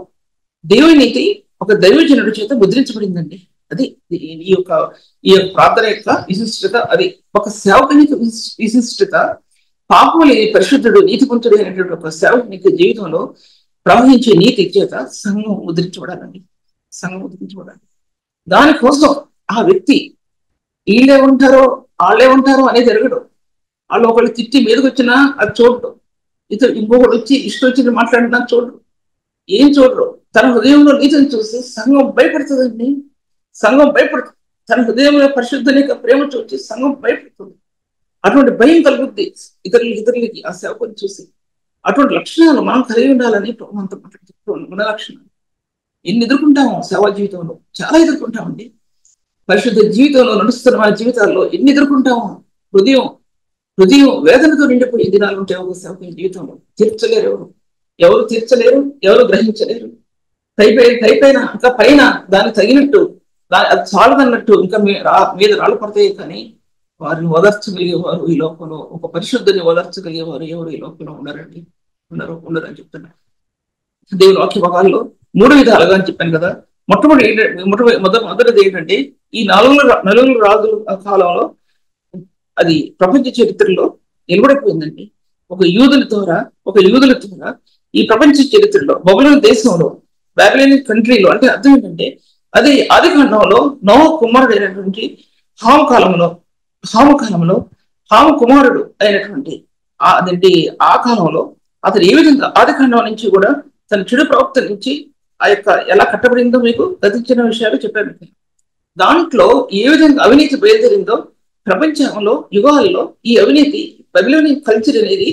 దేవుని నీతి ఒక దైవజనుడి చేత ముద్రించబడిందండి. అది ఈ యొక్క ప్రార్థన యొక్క విశిష్టత. అది ఒక సేవకునికి విశిష్టత. పాపం లేని పరిశుద్ధుడు నీతిపంతుడు అయినటువంటి ఒక సేవకునికి జీవితంలో ప్రవహించే నీతి చేత సంఘం ముద్రించబడాలండి. సంఘం ముద్రించబడాలి. దానికోసం ఆ వ్యక్తి వీళ్ళే ఉంటారో వాళ్ళే ఉంటారో అనేది జరగడు. వాళ్ళు ఒకళ్ళు తిట్టి మీదకి వచ్చినా అది చూడరు. ఇంకొకటి వచ్చి ఇష్టం వచ్చింది మాట్లాడినా చూడరు. ఏం చూడరు. తన హృదయంలో నీతిని చూసి సంఘం భయపడుతుందండి. సంఘం భయపడుతుంది. తన హృదయంలో పరిశుద్ధుని యొక్క ప్రేమ చూసి సంఘం భయపడుతుంది. అటువంటి భయం కలుగుద్ది ఇతరులకి ఆ సేవకుని చూసి. అటువంటి లక్షణాలు మనం కలిగి ఉండాలని మనతో మాట్లాడుతున్నాం. మన లక్షణాలు ఎన్ని ఎదుర్కొంటాము సేవా జీవితంలో? చాలా ఎదుర్కొంటామండి. పరిశుద్ధ జీవితంలో నడుస్తున్న మన జీవితాల్లో ఎన్ని ఎదుర్కొంటాము. హృదయం వేదనతో నిండిపోయే దినాలు ఉంటాయి ఒక సేవకుని జీవితంలో. తీర్చలేరు ఎవరు తీర్చలేరు, ఎవరు గ్రహించలేరు. పైపైన ఇంకా పైన దానికి తగినట్టు అది చాలదన్నట్టు ఇంకా మీద రాళ్ళు పడతాయి. కానీ వారిని ఓదార్చగలిగేవారు ఈ లోకంలో, ఒక పరిశుద్ధిని ఓదార్చగలిగేవారు ఎవరు ఈ లోకంలో ఉన్నారండి? ఉండరని చెప్తున్నారు. దేవుని వాక్య భాగాల్లో 3 విధాలుగా అని చెప్పాను కదా. మొదటిది ఏంటంటే ఈ నలుగురు రాజుల కాలంలో అది ప్రపంచ చరిత్రలో నిలబడిపోయిందండి. ఒక యూదుల ద్వారా ఈ ప్రపంచ చరిత్రలో బబులోను దేశంలో, బాబిలోనియన్ కంట్రీలో, అంటే అర్థం ఏంటంటే అది ఆది కాండంలో నోవహు కుమారుడు అయినటువంటి హాము కుమారుడు అయినటువంటి ఆ కాలంలో అతను ఏ విధంగా ఆది కాండం నుంచి కూడా తన చెడు ప్రవక్త నుంచి ఆ యొక్క ఎలా కట్టబడిందో మీకు గతించిన విషయాలు చెప్పాను. దాంట్లో ఏ విధంగా అవినీతి బయలుదేరిందో ప్రపంచంలో యుగాల్లో ఈ అవినీతి బబిలోనియన్ కల్చర్ అనేది,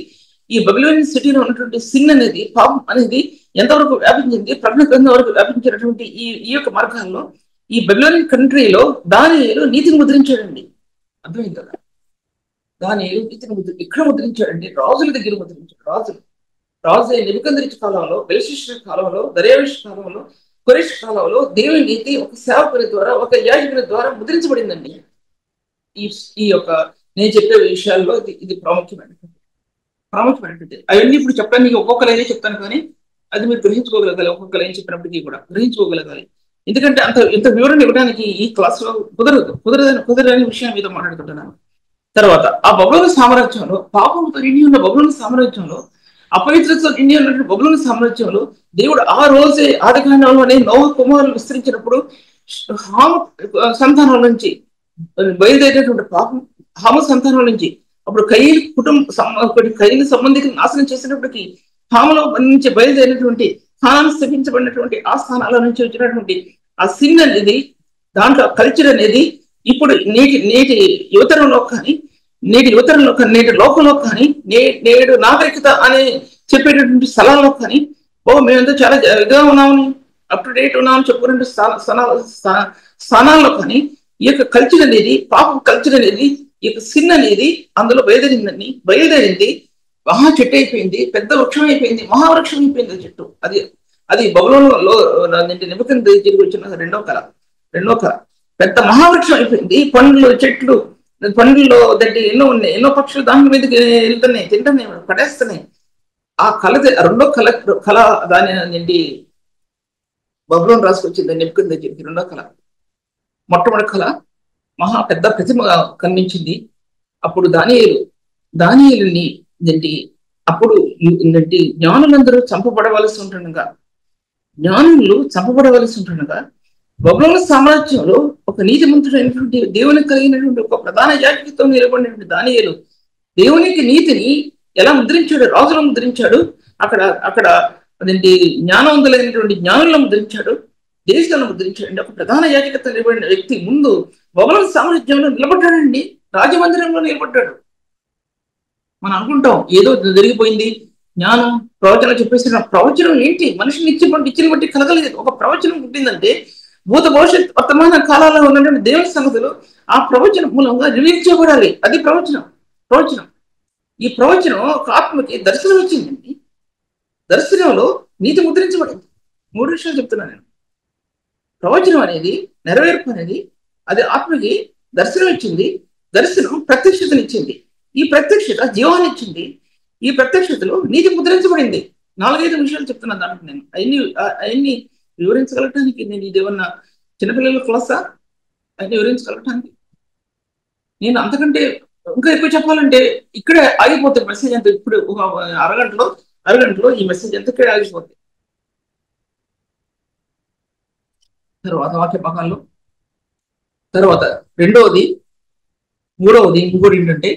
ఈ బబిలోనియన్ సిటీలో ఉన్నటువంటి సిన్ అనేది, పాపం అనేది ఎంతవరకు వ్యాపించింది, ప్రకటన గ్రంథం వరకు వ్యాపించినటువంటి ఈ యొక్క మార్గాల్లో ఈ బబిలోనియన్ కంట్రీలో దానియేలు నీతిని ముద్రించాడండి. అర్థమైంది కదా? దానియేలు నీతిని ఇక్కడ ముద్రించాడండి. రాజుల దగ్గర ముద్రించాడు. రాజు నెబుకద్నెజరు కాలంలో, బెల్షస్సర్ కాలంలో, దర్యావేషు కాలంలో, కొరెషు కాలంలో దేవుని నీతి ఒక సేవకుని ద్వారా, ఒక యాజకుని ద్వారా ముద్రించబడిందండి. ఈ యొక్క నేను చెప్పే విషయాల్లో ఇది ప్రాముఖ్యమైనటువంటి అవన్నీ ఇప్పుడు చెప్పడానికి ఒక్కొక్క లైనే చెప్తాను, కానీ అది మీరు గ్రహించుకోగలగాలి. ఒక్కొక్క లైన్ చెప్పినప్పటికీ కూడా గ్రహించుకోగలగాలి. ఎందుకంటే ఇంత వివరణ ఇవ్వడానికి ఈ క్లాస్ లో కుదరని విషయం మీద మాట్లాడుకుంటున్నాను. తర్వాత ఆ బబులోను సామ్రాజ్యంలో, పాపంతో నిండి ఉన్న బబులోను సామ్రాజ్యంలో, అపవిత్రతతో నిండి ఉన్నటువంటి బబులోను సామ్రాజ్యంలో దేవుడు ఆ రోజే ఆది కాండంలోనే నోవహు కుమారులు విస్తరించినప్పుడు హాము సంతానం నుంచి బయలుదేరినటువంటి పాపం, హాము సంతానం నుంచి అప్పుడు కయీలు సంబంధికులు నాశనం చేసినప్పటికీ హాములో నుంచి బయలుదేరినటువంటి స్థానాన్ని స్థించబడినటువంటి ఆ స్థానాల నుంచి వచ్చినటువంటి ఆ సిన్ అనేది, దాంట్లో కల్చర్ అనేది ఇప్పుడు నేటి యువతరంలో కానీ, నేటి లోకంలో కానీ, నేడు నాగరికత అనే చెప్పేటటువంటి స్థలాల్లో కానీ, మేమంతా చాలా ఇదిగా ఉన్నామని, అప్ టు డేట్ ఉన్నామని చెప్పుకునే స్థానాల్లో కానీ ఈ యొక్క కల్చర్ అనేది, పాపం కల్చర్ అనేది, ఈ యొక్క సిన్ అనేది అందులో బయలుదేరింది. మహా చెట్టు అయిపోయింది, పెద్ద వృక్షం అయిపోయింది, మహావృక్షం అయిపోయింది చెట్టు. అది బబులోనులో నెబుకద్నెజరు వచ్చిన రెండో కళ పెద్ద మహావృక్షం అయిపోయింది. పండ్లలో ఎన్నో ఉన్నాయి, ఎన్నో పక్షులు దాని మీదకి వెళ్తున్నాయి, తింటున్నాయి, పడేస్తున్నాయి. ఆ రెండో కళ దాని బబులోను రాసుకొచ్చింది నెబుకద్నెజరుకి. రెండో కళ, మొట్టమొదటి కళ మహా పెద్ద ప్రతిమ కనిపించింది. అప్పుడు దానియేలుని అప్పుడు జ్ఞానులు చంపబడవలసి ఉంటుండగా బబులోను సామ్రాజ్యంలో ఒక నీతిమంతుడైనటువంటి దేవునికి కలిగినటువంటి ఒక ప్రధాన యాజకుడితో నిలబడినటువంటి దానియేలు దేవునికి నీతిని ఎలా ముద్రించాడు? రాజులను ముద్రించాడు. అక్కడ జ్ఞానవంతులైనటువంటి జ్ఞానులను ముద్రించాడు, దేశాలను ముద్రించాడండి. ఒక ప్రధాన యాజకత్వం నిలబడిన వ్యక్తి ముందు బబులోను సామ్రాజ్యంలో నిలబడ్డాడండి. రాజమందిరంలో నిలబడ్డాడు. మనం అనుకుంటాం ఏదో జరిగిపోయింది, జ్ఞానం ప్రవచనం చెప్పేసిన ప్రవచనం ఏంటి? మనిషిని ఇచ్చిన బట్టి కలగలేదు. ఒక ప్రవచనం పుట్టిందంటే భూత భవిష్యత్ వర్తమాన కాలాల్లో ఉన్నటువంటి దేవుని సంగతులు ఆ ప్రవచనం మూలంగా రిలీజ్ చేయబడాలి. అది ప్రవచనం. ఈ ప్రవచనం ఒక ఆత్మకి దర్శనం వచ్చిందండి. దర్శనంలో నీతి ముద్రించబడింది. 3 విషయాలు చెప్తున్నాను నేను. ప్రవచనం అనేది, నెరవేర్పు అనేది, అది ఆత్మకి దర్శనం ఇచ్చింది. దర్శనం ప్రత్యక్షతనిచ్చింది. ఈ ప్రత్యక్షత జీవాన్ని ఇచ్చింది. ఈ ప్రత్యక్షతలో నీతి ముద్రించబడింది. 4-5 విషయాలు చెప్తున్నాను దాంట్లో నేను. అవన్నీ వివరించగలటానికి నేను ఇదేమన్నా చిన్నపిల్లల క్లాసా అని వివరించగలటానికి? నేను అంతకంటే ఇంకా ఎక్కువ చెప్పాలంటే ఇక్కడే ఆగిపోతుంది మెసేజ్ అంతా. ఇప్పుడు ఒక అరగంటలో ఈ మెసేజ్ ఎంత ఇక్కడే ఆగిపోతుంది. తర్వాత వాక్య భాగాల్లో తర్వాత మూడవది ఇంకోటి ఏంటంటే,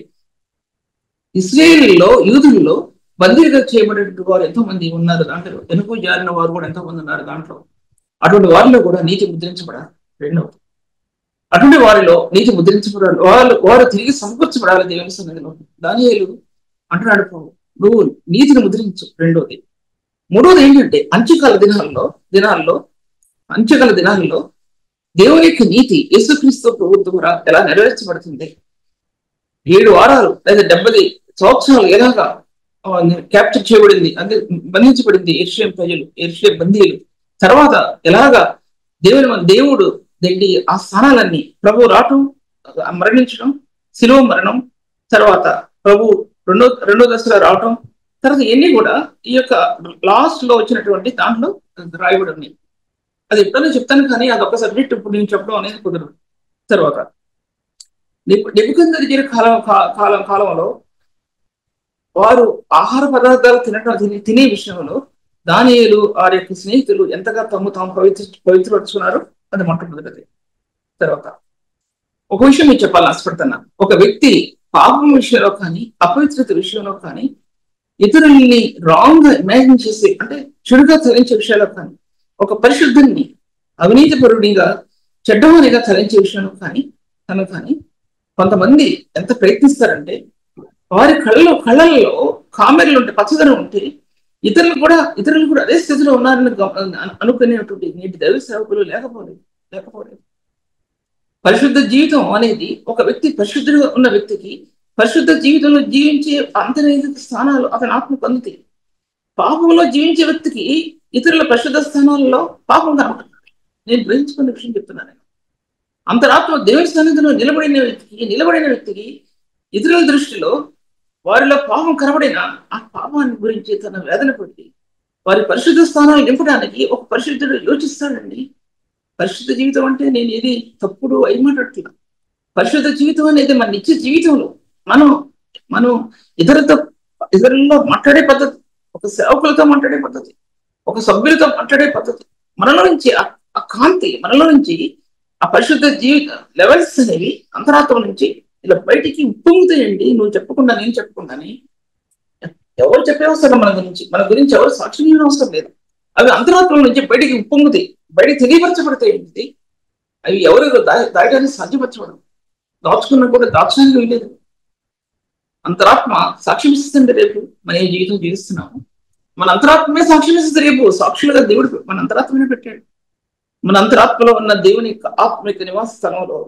ఇశ్రాయేలులో యూదుల్లో బందీగా చేయబడినటువంటి వారు ఎంతో మంది ఉన్నారు. దాంట్లో వెనుక జారిన వారు కూడా ఎంతో మంది ఉన్నారు. దాంట్లో అటువంటి వారిలో కూడా నీతి ముద్రించబడాలి. రెండవది, అటువంటి వారిలో నీతి ముద్రించబడాలి. వారు తిరిగి సమకూర్చబడాలి దేవుని సన్నిధిలో. దానియేలు అంటున్నాడు, నువ్వు నీతిని ముద్రించు. రెండోది. మూడోది ఏంటంటే, అంత్యకాల దినాల్లో దేవుని యొక్క నీతి యేసుక్రీస్తు ప్రభువు ద్వారా ఎలా నెరవేర్చబడుతుంది. 7 వారాలు లేదా 70 సంవత్సరాలు ఎలాగా క్యాప్చర్ చేయబడింది, అంటే బంధించబడింది యెరూషలేం ప్రజలు, యెరూషలేం బందీలు. తర్వాత ఎలాగా దేవుడు దండి ఆ స్థానాలన్నీ ప్రభు రావటం, మరణించడం, శిలువ మరణం, తర్వాత ప్రభు రెండో దశలో రావటం, తర్వాత ఇవన్నీ కూడా ఈ యొక్క లాస్ట్ లో వచ్చినటువంటి దాంట్లో రాయబడి. అది ఎప్పుడైనా చెప్తాను, కానీ అదొక సబ్జెక్ట్ ఇప్పుడు నేను చెప్పడం అనేది కుదరదు. తర్వాత నెబుకద్నెజరు కాలంలో వారు ఆహార పదార్థాలు తినే విషయంలో దానియేలు వారి యొక్క స్నేహితులు ఎంతగా తాము పవిత్రపరుచుకున్నారు అది మొట్టమొదటిది. తర్వాత ఒక విషయం మీకు చెప్పాలని ఆశపడుతున్నా. ఒక వ్యక్తి పాపం విషయంలో కానీ అపవిత్రత విషయంలో కానీ ఇతరుల్ని రాంగ్ గా ఇమాజిన్ చేసి, అంటే చెడుగా తరించే విషయాల్లో కానీ, ఒక పరిశుద్ధుని అవినీతి పరుడిగా చెడ్డవానిగా తరించే విషయంలో కానీ కొంతమంది ఎంత ప్రయత్నిస్తారంటే, వారి కళ్ళల్లో కామెర్లు ఉంటే, పచ్చదనం ఉంటే ఇతరులు కూడా అదే స్థితిలో ఉన్నారని అనుకునేటువంటి నేటి దైవ సేవకులు లేకపోలేదు. పరిశుద్ధ జీవితం అనేది ఒక వ్యక్తి పరిశుద్ధుగా ఉన్న వ్యక్తికి పరిశుద్ధ జీవితంలో జీవించే అంతర్గత స్థానాలు అతని ఆత్మ పొందుతాయి. పాపంలో జీవించే వ్యక్తికి ఇతరుల పరిశుద్ధ స్థానాలలో పాపం కనబడుతుంది. నేను గ్రహించుకున్న విషయం చెప్తున్నాను. అంతరాత్మ దేవుని సన్నిధిలో నిలబడిన వ్యక్తికి ఇతరుల దృష్టిలో వారిలో పాపం కనబడిన ఆ పాపాన్ని గురించి తన వేదన పడి వారి పరిశుద్ధ స్థానాలు నింపడానికి ఒక పరిశుద్ధుడు యోచిస్తాడండి. పరిశుద్ధ జీవితం అంటే నేను ఏది తప్పుడు అయిమాటట్లా. పరిశుద్ధ జీవితం అనేది మన నిత్య జీవితంలో మనం ఇతరులతో మాట్లాడే పద్ధతి, ఒక సేవకులతో మాట్లాడే పద్ధతి, ఒక సభ్యులతో మాట్లాడే పద్ధతి, మనలో నుంచి ఆ కాంతి, మనలో నుంచి ఆ పరిశుద్ధ జీవిత లెవెల్స్ అనేవి అంతరాత్మ నుంచి ఇలా బయటికి ఉప్పొంగుతాయండి. నువ్వు చెప్పకుండా, నేను చెప్పకుండానే. ఎవరు చెప్పే అవసరం మన గురించి ఎవరు సాక్ష్యం అవసరం లేదు. అవి అంతరాత్మ నుంచి బయటికి ఉప్పొంగుతాయి, బయటికి తెలియపరచబడతాయి. అవి ఎవరు దాయడానికి సాధ్యపరచబడవు. దాచుకున్నా కూడా దాచడానికి వీలేదు. అంతరాత్మ సాక్ష్యం ఇస్తుంది. రేపు మన ఏ జీవితం జీవిస్తున్నాము, మన అంతరాత్మే సాక్ష్యం ఇస్తుంది. రేపు సాక్షులుగా దేవుడు మన అంతరాత్మనే పెట్టాడు. మన అంతరాత్మలో ఉన్న దేవుని యొక్క ఆత్మిక నివాస స్థలంలో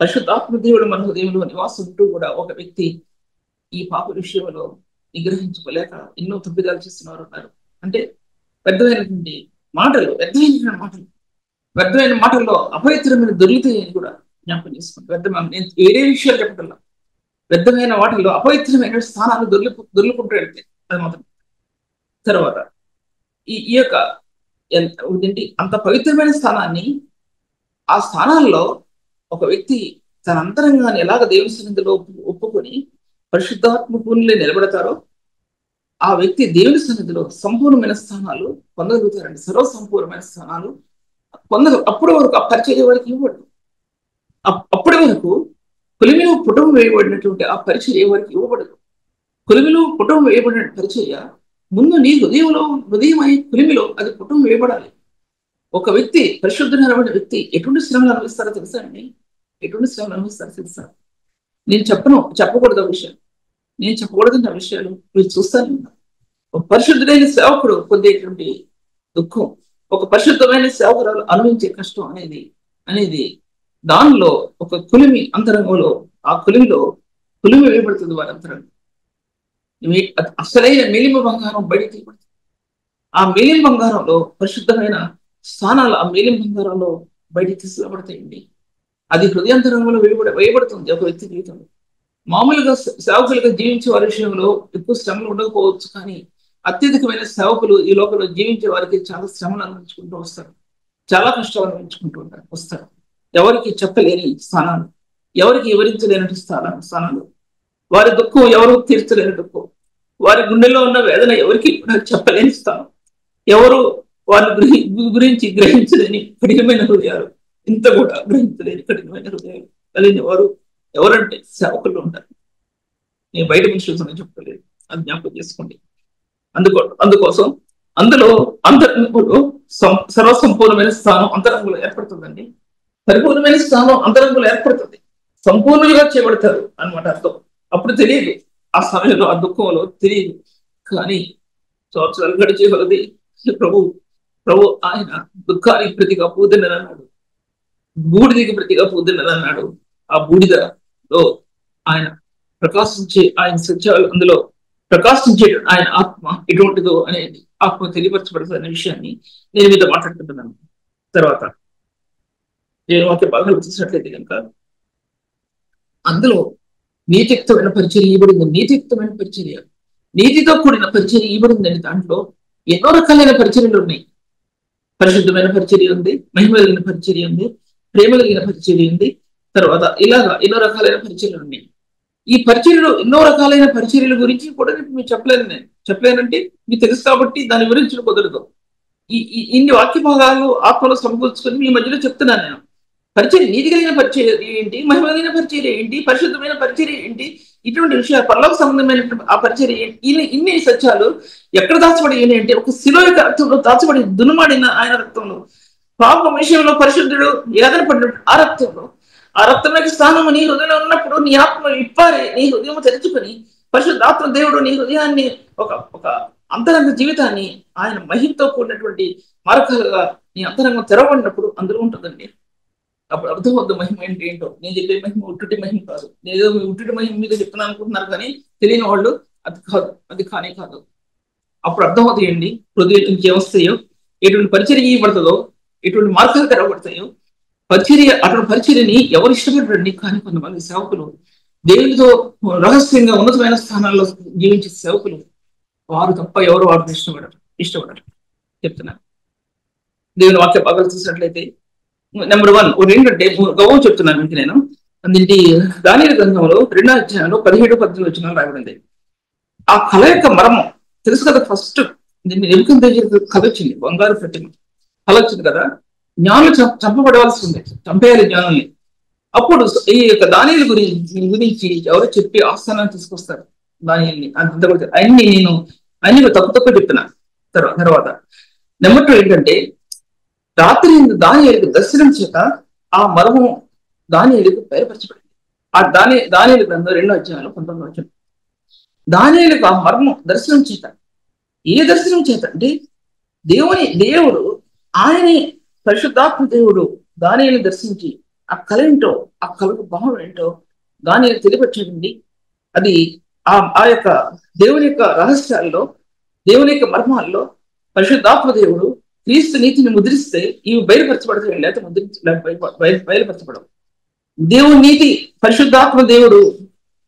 పరిశుద్ధాత్మ దేవుడు మన హృదయంలో నివాసం ఉంటూ కూడా ఒక వ్యక్తి ఈ పాప విషయంలో నిగ్రహించుకోలేక ఎన్నో తప్పిదాలు చేస్తున్నారు ఉన్నారు. అంటే వ్యర్థమైన మాటల్లో అపవిత్రమైన దొరుకుతాయని కూడా జ్ఞాపకం చేసుకుంటాను. నేను వేరే విషయాలు చెప్పటంలో వ్యర్థమైన వాటిల్లో అపవిత్రమైన స్థానాలు దొర్లుకుంటూ వెళ్తాయి. అది మాత్రం. తర్వాత ఈ యొక్క అంత పవిత్రమైన స్థానాన్ని, ఆ స్థానాల్లో ఒక వ్యక్తి తన అంతరంగాన్ని ఎలాగ దేవుని సన్నిధిలో ఒప్పుకొని పరిశుద్ధాత్మ పూర్ణులే నిలబడతారో ఆ వ్యక్తి దేవుని సన్నిధిలో సంపూర్ణమైన స్థానాలు పొందగలుగుతారండి. సర్వసంపూర్ణమైన స్థానాలు అప్పటి వరకు ఆ పరిచర్య వారికి ఇవ్వబడదు. అప్పటి వరకు కొలిమిలో పుటం వేయబడినటువంటి ఆ పరిచర్య వారికి ఇవ్వబడదు. కొలిమిలో పుటం వేయబడిన పరిచర్య ముందు నీ హృదయమై కొలిమిలో అది పుటం వేయబడాలి. ఒక వ్యక్తి పరిశుద్ధమైన వ్యక్తి ఎటువంటి శ్రమలు అనుభవిస్తారో తెలుసా అండి? తెలుసా? నేను చెప్పకూడదు విషయం, నేను చెప్పకూడదు విషయాలు మీరు చూస్తానే ఉన్నారు. ఒక పరిశుద్ధుడైన సేవకుడు పొందేటువంటి దుఃఖం, ఒక పరిశుద్ధమైన సేవకురాలు అనుభవించే కష్టం అనేది దానిలో ఒక కులిమి అంతరంగంలో, ఆ కులిమిలో వేయబడుతుంది వారి అంతరంగం. అసలైన మేలిమ బంగారం బయటికి తీయబడుతుంది. ఆ మేలిమ బంగారంలో పరిశుద్ధమైన స్థానాలు ఆ మేలిమ బంగారంలో బయటికి తీసుకురాబడతాయండి. అది హృదయాంతరంగంలో వేయబడుతుంది ఒక వ్యక్తి జీవితంలో. మామూలుగా సేవకులుగా జీవించే వారి విషయంలో ఎక్కువ శ్రమలు ఉండకపోవచ్చు, కానీ అత్యధికమైన సేవకులు ఈ లోకంలో జీవించే వారికి చాలా శ్రమను అనుభవించుకుంటూ వస్తారు, చాలా కష్టాలు అనుభవించుకుంటూ వస్తారు. ఎవరికి చెప్పలేని స్థానాలు, ఎవరికి వివరించలేనటువంటి స్థానాలు, వారి దుఃఖం ఎవరు తీర్చలేని దుఃఖం, వారి గుండెల్లో ఉన్న వేదన ఎవరికి చెప్పలేని స్థానం, ఎవరు వారి గురించి గ్రహించలేని కఠినమైన హృదయాలు, ఇంత కూడా గ్రహించలేని కఠినమైన హృదయాలు కలిగిన వారు ఎవరంటే సేవకులు ఉంటారు. నేను బయట మనుషులు చెప్పలేదు, అది జ్ఞాపకం చేసుకోండి. అందుకోసం అందులో అంతరంగంలో సర్వసంపూర్ణమైన స్థానం అంతరంగంలో ఏర్పడుతుందండి. పరిపూర్ణమైన స్థానం అంతరంగంలో ఏర్పడుతుంది, సంపూర్ణంగా చేయబడతారు అన్నమాట అర్థం. అప్పుడు తెలియదు, ఆ సమయంలో ఆ దుఃఖంలో తెలియదు. కానీ సంవత్సరాలు గడిచే కొలది ప్రభు ఆయన దుఃఖానికి ప్రతిగా పూదినన్నాడు, బూడిదికి ప్రతిగా పూదినన్నాడు. ఆ బూడిదలో ఆయన ప్రకాశించే ఆయన సత్యాలు, అందులో ప్రకాశించే ఆయన ఆత్మ ఎటువంటిదో అనేది ఆత్మ తెలియపరచబడుతుంది అనే విషయాన్ని నేను మీతో మాట్లాడుకుంటున్నాను. తర్వాత నేను వాక్య భాగాలు చూసినట్లయితే కనుక అందులో నీతియుక్తమైన పరిచర్య ఇవ్వబడింది. నీతియుక్తమైన పరిచర్య, నీతితో కూడిన పరిచర్య ఇవ్వబడిందండి. దాంట్లో ఎన్నో రకాలైన పరిచర్యలు ఉన్నాయి. పరిశుద్ధమైన పరిచర్య ఉంది, మహిమ కలిగిన పరిచర్య ఉంది, ప్రేమ కలిగిన పరిచర్య ఉంది. తర్వాత ఇలాగా ఎన్నో రకాలైన పరిచర్యలు ఉన్నాయి. ఈ పరిచర్యలు, ఎన్నో రకాలైన పరిచర్యల గురించి కూడా మీరు చెప్పలేనంటే మీకు తెలుసు కాబట్టి దాని గురించి కుదరదు. ఇన్ని వాక్య భాగాలు ఆత్మలో సమకూర్చుకొని మీ మధ్యలో చెప్తున్నాను నేను. పరిచర్య, నీతి కలిగిన పరిచర్య ఏంటి, మహిమ కలిగిన పరిచర్య ఏంటి, పరిశుద్ధమైన పరిచర్య ఏంటి, ఇటువంటి విషయాలు, పరలోక సంబంధమైన ఆ పరిచర్య ఏంటి, ఇన్ని సత్యాలు ఎక్కడ దాచబడి అంటే ఒక శిలో యొక్క రక్తంలో దాచబడి దునుమాడిన ఆయన రక్తంలో, పాపం విషయంలో పరిశుద్ధుడు ఏదైనా పడినట్టు ఆ రక్తంలో, ఆ రక్తంలోకి స్థానం నీ హృదయంలో ఉన్నప్పుడు నీ ఆత్మ ఇప్పారే, నీ హృదయం తెరుచుకొని పరిశుద్ధాత్మ దేవుడు నీ హృదయాన్ని ఒక అంతరంగ జీవితాన్ని ఆయన మహిమతో కూడినటువంటి మార్గాలుగా నీ అంతరంగం తెరవబడినప్పుడు అందులో ఉంటుందండి. అప్పుడు అర్థమవుద్దు మహిమ అంటే ఏంటో. నేను చెప్పే మహిమ ఉట్టుటి మహిమ కాదు. నేనేదో మీ ఉట్టుటి మహిమ మీద చెప్తున్నాను అనుకుంటున్నారు, కానీ తెలియని వాళ్ళు అది కాదు, అది కానే కాదు. అప్పుడు అర్థమవుతాయండి హృదయం నుంచి ఏమొస్తాయో, ఎటువంటి పరిచర్య ఇవ్వబడుతుందో, ఎటువంటి మార్గాలు తెరవబడతాయో. అటువంటి పరిచర్యని ఎవరు ఇష్టపడరండి, కానీ కొంతమంది సేవకులు, దేవునితో రహస్యంగా ఉన్నతమైన స్థానాల్లో జీవించే సేవకులు, వారు తప్ప ఎవరు వారిని ఇష్టపడరు చెప్తున్నారు. దేవుని వాక్య భాగాలు చూసినట్లయితే నెంబర్ 1 ఏంటంటే గౌరవం చెప్తున్నాను మీకు నేను. అందుంటి దానియేలు గ్రంథంలో 2వ అధ్యాయంలో 17-18 వచనాలు రాయబడింది. ఆ కళ యొక్క మర్మం తెలుసు కదా. ఫస్ట్ దీన్ని నెబుకద్నెజరు కథ వచ్చింది, బంగారు ప్రతిమ కళ వచ్చింది కదా. జ్ఞానులు చంపబడవలసి ఉంది, చంపేయాలి జ్ఞానుల్ని. అప్పుడు ఈ యొక్క దానియేలు గురించి ఎవరు చెప్పి ఆస్థానాన్ని తీసుకొస్తారు దానియేలుని. అన్ని తక్కువ చెప్తున్నా. తర్వాత నెంబర్ 2 ఏంటంటే రాత్రి దానియేలుకు దర్శనం చేత ఆ మర్మం దానియేలుకు బయలుపరచబడింది. ఆ దానియేలు గ్రంథం 2వ అధ్యాయంలో 19వ వచనం. దానియేలుకు ఆ మర్మం దర్శనం చేత, ఏ దర్శనం చేత అంటే దేవుడు ఆయనే పరిశుద్ధాత్మ దేవుడు దానియేలుని దర్శించి ఆ కళ ఏంటో, ఆ కళకు భావం ఏంటో దానియేలు తెలియపరచండి. అది ఆ యొక్క దేవుని యొక్క రహస్యాల్లో, దేవుని యొక్క మర్మాల్లో పరిశుద్ధాత్మ దేవుడు క్రీస్తు నీతిని ముద్రిస్తే ఇవి బయలుపరచబడతాయి, లేకపోతే బయలుపరచబడవు. దేవుని నీతి, పరిశుద్ధాత్మ దేవుడు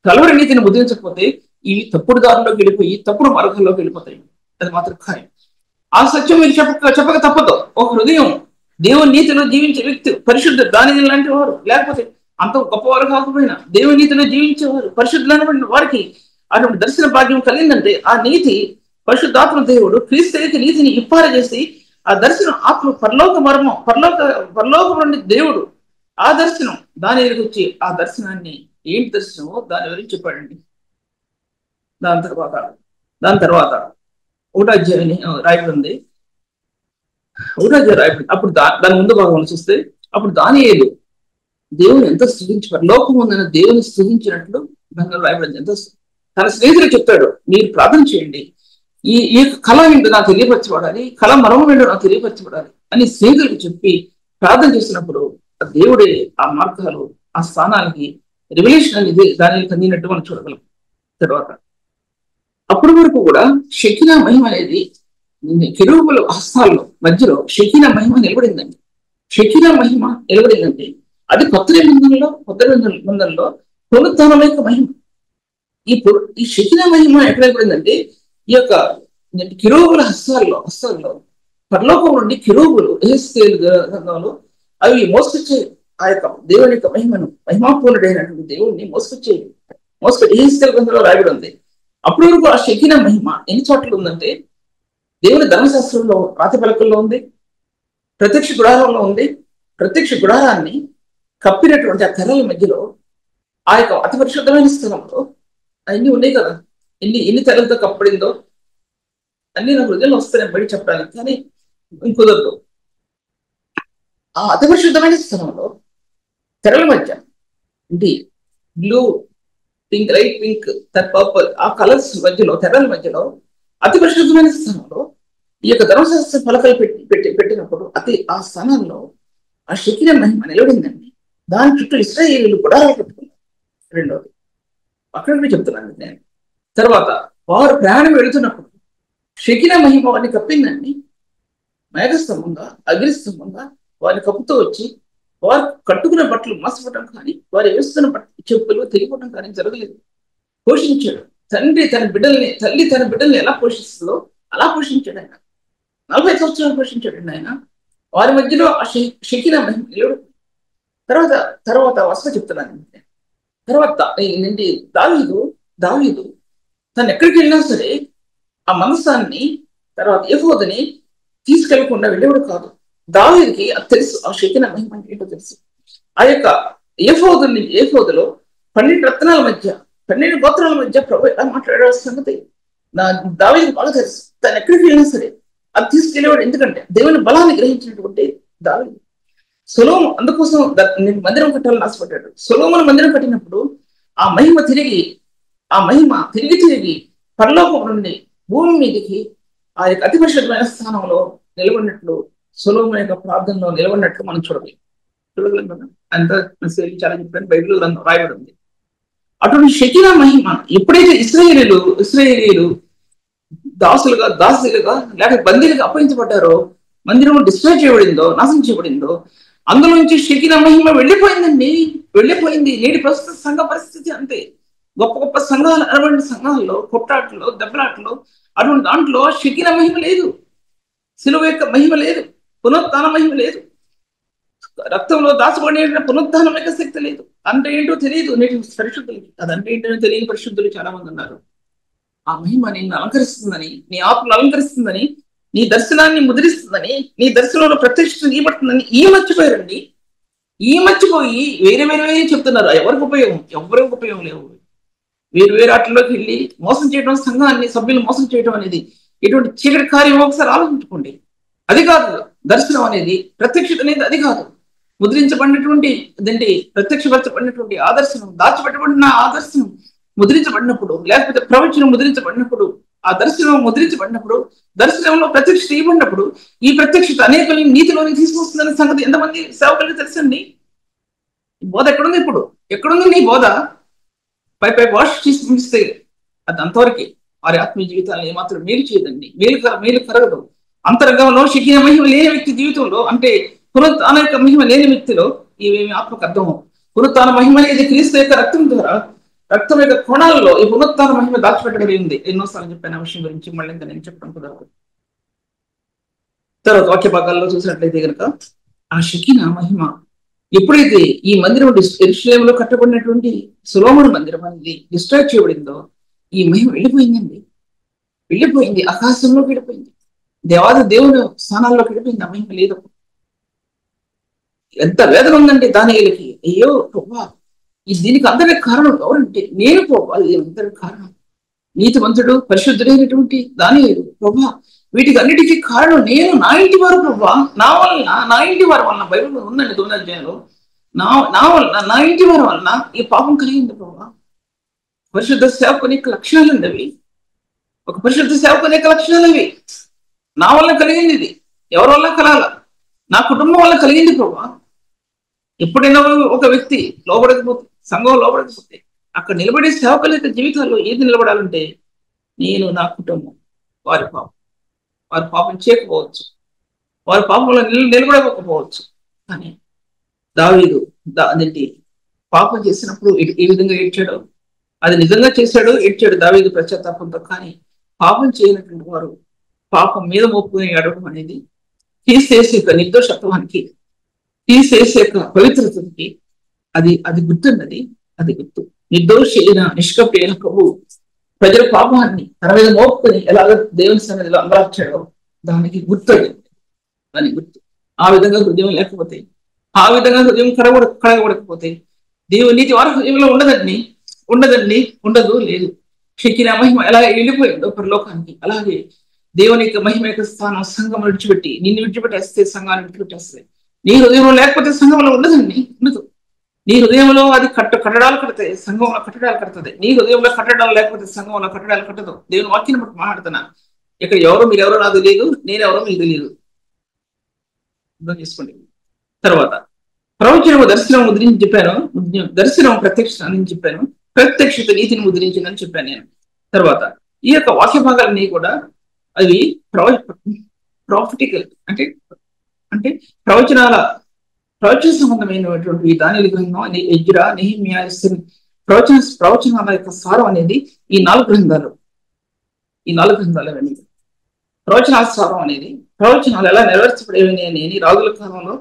కలవరి నీతిని ముద్రించకపోతే ఇవి తప్పుడు దారిలోకి వెళ్ళిపోయి తప్పుడు మార్గంలోకి వెళ్ళిపోతాయి. అది మాత్రం ఖాయం. ఆ సత్యం మీరు చెప్పక తప్పదు. ఒక హృదయం దేవుని నీతిలో జీవించే వ్యక్తి పరిశుద్ధ దానియేలు లాంటి వారు, లేకపోతే అంత గొప్పవారు కాకపోయినా దేవుని నీతిలో జీవించేవారు, పరిశుద్ధులైన వారికి అటువంటి దర్శన భాగ్యం కలిగిందంటే ఆ నీతి పరిశుద్ధాత్మ దేవుడు క్రీస్తు నీతిని ఇప్పార చేసి ఆ దర్శనం ఆత్మ పరలోక మర్మం, పరలోకం నుండి దేవుడు ఆ దర్శనం దానియేలుకు వచ్చి ఆ దర్శనాన్ని ఏంటి దర్శనమో దాని గురించి చెప్పాడండి. దాని తర్వాత 1వ అధ్యాయాన్ని రాయబడింది. 1వ అధ్యాయం రాయబడింది. అప్పుడు దాని ముందు భాగంలో చూస్తే అప్పుడు దానియేలు దేవుని ఎంత స్తుతించారు, లోకం ఉందని దేవుని స్తుతించినట్లు దానిలో రాయబడింది. ఎంత తన స్నేహితులు చెప్తాడు, మీరు ప్రార్థన చేయండి, ఈ కళ ఏంటో నాకు తెలియపరచబడాలి, కళ మర్మం ఏంటో నాకు తెలియపరచబడాలి అని స్నేహితులకు చెప్పి ప్రార్థన చేసినప్పుడు ఆ దేవుడే ఆ మార్గాలు, ఆ స్థానానికి రెవల్యూషన్ అనేది దానిని అందినట్టు మనం చూడగలం. తర్వాత అప్పటి వరకు కూడా షెకినా మహిమ అనేది కెరూబుల హస్తాల్లో మధ్యలో షెకినా మహిమ నిలబడిందండి. షెకినా మహిమ నిలబడిందంటే అది కొత్త నిబంధనలో పునరుత్థానం యొక్క మహిమ. ఈ షెకినా మహిమ ఎక్కడ నిలబడిందంటే ఈ యొక్క కిరూబుల హస్తాల్లో పరలోకం నుండి కిరూబులు ఎహెస్కేలు గ్రంథంలో అవి మోసుకొచ్చే ఆ యొక్క దేవుని యొక్క మహిమాపూర్ణుడైనటువంటి దేవుణ్ణి మోసుకొచ్చి ఎహెస్కేలు గ్రంథంలో రాయబడి ఉంది. అప్పటి వరకు ఆ షెకినా మహిమ ఎన్ని చోట్ల ఉందంటే దేవుని ధర్మశాస్త్రంలో ప్రాతిపలకల్లో ఉంది, ప్రత్యక్ష గుడారంలో ఉంది. ప్రత్యక్ష గుడారాన్ని కప్పినటువంటి ఆ తెరల మధ్యలో ఆ యొక్క అతి పరిశుద్ధమైన స్థలంలో అన్ని ఉన్నాయి కదా, ఎన్ని తెరలతో కప్పబడిందో అన్ని నా హృదయంలో వస్తాయి బయట చెప్పడానికి, కానీ కుదరదు. ఆ అతి పరిశుద్ధమైన స్థలంలో తెరల మధ్య blue, pink, light pink, purple ఆ కలర్స్ మధ్యలో తెరల మధ్యలో అతి పరిశుద్ధమైన స్థానంలో ఈ యొక్క ధర్మశాస్త్ర పలకలు పెట్టినప్పుడు ఆ స్థానంలో ఆ షెకినా మహిమ నిలబడిందండి. దాని చుట్టూ ఇశ్రాయేలీయులు గుడారాలు పెట్టుకున్నారు. రెండోది అక్కడ చెప్తున్నాను నేను. తర్వాత వారు ప్రయాణం వెళుతున్నప్పుడు షెకినా మహిమ వారిని కప్పిందండి. మేఘస్తంభంగా, అగ్నిస్తంభంగా వారిని కప్పుతూ వచ్చి వారు కట్టుకున్న బట్టలు మాసిపోవడం కానీ, వారు వేస్తున్న చెప్పులు తెగిపోవడం కానీ జరగలేదు. పోషించాడు తల్లి తన బిడ్డల్ని ఎలా పోషిస్తుందో అలా పోషించాడు ఆయన. 40 సంవత్సరాలు పోషించాడు ఆయన. వారి మధ్యలో ఆ షెకినా మహిమ నిలబడి తర్వాత వస్త చెప్తున్నాను. తర్వాత ఏంటి, దావీదు తను ఎక్కడికి వెళ్ళినా సరే ఆ మనసాన్ని తర్వాత ఏఫోదుని తీసుకెళ్లకుండా వెళ్ళేవాడు కాదు. దావీదుకి అది తెలుసు, ఆ షెకినా మహిమ ఏంటో తెలుసు. ఆ యొక్క ఏఫోదులో 12 రత్నాల మధ్య 12 గోత్రాల మధ్య ప్రభు ఎలా మాట్లాడే సంగతి దావీదుకి బాగా తెలుసు. తను ఎక్కడికి వెళ్ళినా సరే అది తీసుకెళ్ళేవాడు. ఎందుకంటే దేవుని బలాన్ని గ్రహించినటువంటి దావీదు. సొలొమోను అందుకోసం మందిరం కట్టాలని ఆశపడ్డాడు. సొలొమోను మందిరం కట్టినప్పుడు ఆ మహిమ తిరిగి పరలోకం నుండి భూమి మీదకి ఆ యొక్క అతి పరిశుద్ధమైన స్థానంలో నిలబడినట్లు, సొలొమోను యొక్క ప్రార్థనలో నిలబడినట్లు మనం చూడగలం కదా. అంత చాలా చెప్పాను, బైబిల్ రాయబడి ఉంది. అటువంటి షెకినా మహిమ ఎప్పుడైతే ఇశ్రాయేలీయులు దాసులుగా లేక బందీలుగా అప్పగించబడ్డారో, మందిరం డిస్ట్రాయ్ చేయబడిందో, నాశనం చేయబడిందో, అందులో నుంచి షెకినా మహిమ వెళ్ళిపోయింది. నేటి ప్రస్తుత సంఘ పరిస్థితి అంతే. గొప్ప సంఘాలు, 60 సంఘాల్లో కొట్టాట్లో, దెబ్బలాట్లో, అటువంటి దాంట్లో షెకినా మహిమ లేదు, సిలువ యొక్క మహిమ లేదు, పునరుత్థాన మహిమ లేదు, రక్తంలో దాచబడిన పునరుత్థానం యొక్క శక్తి లేదు. అంటే ఏంటో తెలియదు నేటి పరిశుద్ధులకి. అదంటే ఏంటో తెలియని పరిశుద్ధులు చాలా మంది ఉన్నారు. ఆ మహిమ నిన్ను అలంకరిస్తుందని, నీ ఆత్మను అలంకరిస్తుందని, నీ దర్శనాన్ని ముద్రిస్తుందని, నీ దర్శనంలో ప్రత్యక్ష ఇవ్వబడుతుందని మర్చిపోయి వేరే చెప్తున్నారు. ఎవరికి ఉపయోగం లేవు. వేరు ఆటల్లోకి వెళ్ళి మోసం చేయడం, సంఘాన్ని సభ్యులు మోసం చేయడం అనేది ఎటువంటి చీకటి కార్యం ఒకసారి ఆలోచించుకోండి. అది కాదు దర్శనం అనేది, ప్రత్యక్షత అనేది అది కాదు. ముద్రించబడినటువంటి ప్రత్యక్షపరచబడినటువంటి ఆదర్శనం, దాచిపెట్టబడిన ఆదర్శనం ముద్రించబడినప్పుడు, లేకపోతే ప్రవచనం ముద్రించబడినప్పుడు, ఆ దర్శనం ముద్రించబడినప్పుడు, దర్శనంలో ప్రత్యక్షత ఇవ్వబడినప్పుడు ఈ ప్రత్యక్షత అనేకల్ని నీతిలోని తీసుకొస్తుందనే సంగతి ఎంతమంది సేవకులకు తెలుసండి? బోధ ఎక్కడుంది? ఎక్కడుంది నీ బోధ? పై వాష్ చేసి పంపిస్తే అది అంతవరకు వారి ఆత్మీయ జీవితాలను ఏమాత్రం మేలు చేయదండి. మేలు కరగదు. అంతరంగంలో షెకినా మహిమ లేని వ్యక్తి జీవితంలో, అంటే పునరుత్థాన యొక్క మహిమ లేని వ్యక్తిలో ఇవేమి ఆత్మకు అర్థము. పునరుత్థాన మహిమ అనేది క్రీస్తు యొక్క రక్తం ద్వారా, రక్తం యొక్క కోణాలలో ఈ పునరుత్థాన మహిమ దాచిపెట్టబడి ఉంది. ఎన్నోసార్లు చెప్పిన విషయం గురించి మళ్ళీ ఇంకా నేను చెప్పడం కుదరదు. తర్వాత వాక్య భాగాల్లో చూసినట్లయితే కనుక ఆ షెకినా మహిమ ఎప్పుడైతే ఈ మందిరం యెరూషలేములో కట్టబడినటువంటి సొలొమోను మందిరం అనేది డిస్ట్రాయ్ చేయబడిందో, ఈ మహిమ వెళ్ళిపోయింది, ఆకాశంలోకి వెళ్ళిపోయింది, దేవుని స్థానాల్లోకి వెళ్ళిపోయింది. ఆ మహిమ లేదు. ఎంత వేదన ఉందంటే దానియేలుకి, అయ్యో ప్రభా, దీనికి అందరికి కారణం ఎవరంటే నేను ప్రభా, అందరికి కారణం నీతిమంతుడు పరిశుద్ధుడైనటువంటి దానియేలు. ప్రభా, వీటికి అన్నిటికీ కారణం నేను, నా ఇంటి వారు ప్రభా, నా ఇంటి వారి వలన. బైబిల్ ఉందండి 9వ అధ్యాయంలో, నా ఇంటి వారి వలన ఈ పాపం కలిగింది ప్రభా. పరిశుద్ధ సేవకుని యొక్క లక్షణాలు అండి అవి. ఒక పరిశుద్ధ సేవకుని యొక్క లక్షణాలు అవి. నా వల్ల కలిగింది ఇది, ఎవరి వల్ల కలాల? నా కుటుంబం వల్ల కలిగింది ప్రభా. ఎప్పుడైనా ఒక వ్యక్తి లోబడకపోతే, సంఘం లోబడకపోతే, అక్కడ నిలబడే సేవకుల యొక్క జీవితాల్లో ఏది నిలబడాలంటే నేను, నా కుటుంబం. వారి పాపం చేయకపోవచ్చు, వారి పాపంలో నిలబడకపోవచ్చు. కానీ దావీదు అదేంటి పాపం చేసినప్పుడు ఏ విధంగా ఏడ్చాడో, అది నిజంగా చేశాడు, ఏడ్చాడు దావీదు పశ్చాత్తాపంతో. కానీ పాపం చేయనటువంటి వారు పాపం మీద మోపుకుని అడగడం అనేది తీసేసే యొక్క నిర్దోషత్వానికి, తీసేసే యొక్క పవిత్రతకి అది అది గుర్తున్నది. అది గుర్తు. నిర్దోషి అయిన నిష్కపి అయిన ప్రభు ప్రజల పాపాన్ని తన మీద మోపుకొని ఎలాగ దేవుని సన్నిధిలో అంగలార్చాడో దానికి గుర్తు. దాని గుర్తు. ఆ విధంగా హృదయం లేకపోతే, ఆ విధంగా హృదయం కడగబడకపోతే దేవుని నీతి వారి హృదయంలో ఉండదు, లేదు. షెకిన మహిమ ఎలా వెళ్ళిపోయిందో పరలోకానికి, అలాగే దేవుని యొక్క మహిమ యొక్క స్థానం సంఘం విడిచిపెట్టి నిన్ను విడిచిపెట్టేస్తే సంఘాన్ని విడిచిపెట్టేస్తే నీ హృదయంలో లేకపోతే సంఘంలో ఉండదు. నీ హృదయంలో అది కట్టడాలు కడతాయి, సంఘంలో కట్టడాలు కడుతుంది. నీ హృదయంలో కట్టడాలు లేకపోతే సంఘంలో కట్టడాలు కట్టదు. దేవుని వాక్యాన్ని బట్టి మాట్లాడుతున్నా. ఇక్కడ మీరెవరో నాకు తెలియదు, నేనెవరో మీకు తెలియదు. అర్థం చేసుకోండి. తర్వాత ప్రవచనము దర్శనం ముద్రించి చెప్పాను, దర్శనం ప్రత్యక్ష అని చెప్పాను, ప్రత్యక్షత నీతిని ముద్రించిందని చెప్పాను నేను. తర్వాత ఈ యొక్క వాక్య భాగాలన్నీ కూడా అవి ప్రాఫిటికల్ అంటే ప్రవచన సంబంధమైనటువంటి దానియలు గ్రంథం, ఎజ్రా, నెహెమ్యా, ప్రవచనాల యొక్క సారం అనేది ఈ 4 గ్రంథాలు. అవన్నీ ప్రవచనాల సారం అనేది, ప్రవచనాలు ఎలా నెరవేర్చబడేవి అని రాజుల కాలంలో,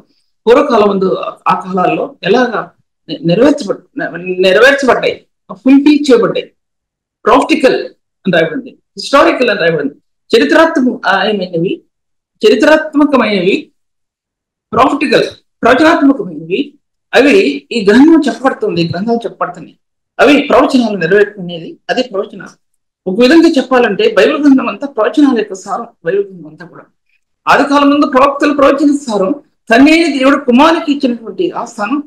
పూర్వకాలం ముందు ఆ కాలాల్లో ఎలాగా నెరవేర్చబడ్డాయి, ఫుల్ఫిల్ చేయబడ్డాయి. ప్రాక్టికల్ అని రాయబడింది, హిస్టారికల్ అని రాయబడింది. చరిత్రాత్మకమైనవి, ప్రాక్టికల్ ప్రవచనాత్మకమైనవి. అవి ఈ గ్రంథాలు చెప్పబడుతున్నాయి. అవి ప్రవచనాలు నెరవేర్చుకునేది, అది ప్రవచనాలు. ఒక విధంగా చెప్పాలంటే బైబిల్ గ్రంథం అంతా ప్రవచనాల యొక్క సారం. బైబిల్ గ్రంథం అంతా కూడా ఆది కాలం ముందు ప్రవక్తలు ప్రవచన సారం, తన్నే దేవుడు కుమారునికి ఇచ్చినటువంటి ఆ స్థానం,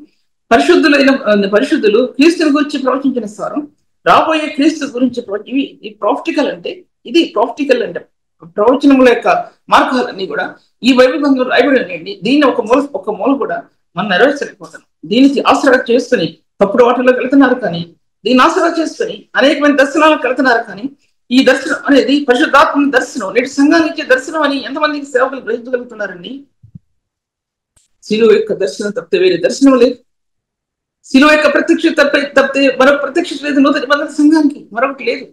పరిశుద్ధులు క్రీస్తుని గురించి ప్రవచించిన సారం, రాబోయే క్రీస్తు గురించి ఈ ప్రాక్టికల్ అంటే, ఇది ప్రాక్టికల్ అంటే ప్రవచనముల యొక్క మార్గాలన్నీ కూడా ఈ బైబిల్ గ్రంథంలో రాయబడి ఉన్నాయండి. దీన్ని ఒక మూల కూడా మనం నెరవేర్చలేకపోతాం. దీనికి ఆసరా చేసుకుని తప్పుడు వాటిలోకి వెళ్తున్నారు, కానీ దీన్ని ఆసరా చేసుకుని అనేకమైన దర్శనాలకు వెళ్తున్నారు. కానీ ఈ దర్శనం అనేది పరిశుద్ధాత్మ దర్శనం, నేటి సంఘానికి ఇచ్చే దర్శనం అని ఎంతమందికి సేవకులు గ్రహించగలుగుతున్నారండి? శిలువ యొక్క దర్శనం తప్పితే వేరే దర్శనం లేదు. శిలువ యొక్క ప్రత్యక్ష తప్పితే మరొక ప్రత్యక్షత లేదు. నూతన నిబంధన సంఘానికి మరొకటి లేదు.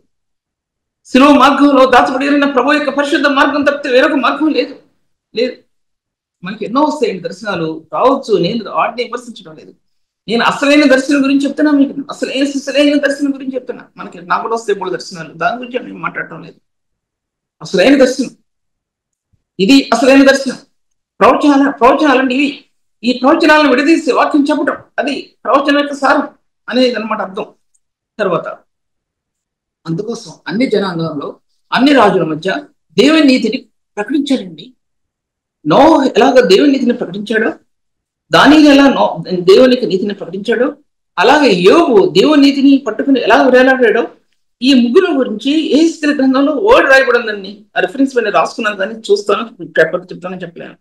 శిలువ మార్గంలో దాచబడి ఉన్న ప్రభు యొక్క పరిశుద్ధ మార్గం తప్పితే వేరొక మార్గం లేదు. మనకి ఎన్నో వస్తాయండి దర్శనాలు, రావచ్చు. నేను వాటిని విమర్శించడం లేదు. నేను అసలైన దర్శనం గురించి చెప్తున్నా, మీకు అసలైన దర్శనం గురించి చెప్తున్నా. నాకు కూడా వస్తాయి 3 దర్శనాలు, దాని గురించి నేను మాట్లాడటం లేదు. అసలైన దర్శనం ఇది, అసలైన దర్శనం. ప్రవచనాలండి ఇవి. ఈ ప్రవచనాలను విడదీసి వాక్యం చెప్పడం, అది ప్రవచనం యొక్క సారం అనేది అన్నమాట అర్థం. తర్వాత అందుకోసం అన్ని జనాంగంలో, అన్ని రాజుల మధ్య దేవుని నీతిని ప్రకటించాడండి. నోహు ఎలాగ దేవుని నీతిని ప్రకటించాడో, దానియేలు ఎలా దేవునికి నీతిని ప్రకటించాడో, అలాగే యోబు దేవుని నీతిని పట్టుకుని ఎలా వేలాడాడో, ఈ ముగ్గురు గురించి యెహెజ్కేలు గ్రంథంలో వర్డ్ రాయబడిందండి. ఆ రిఫరెన్స్ పైన రాసుకున్నాను, కానీ చూస్తాను, చెప్తానని చెప్పలేను.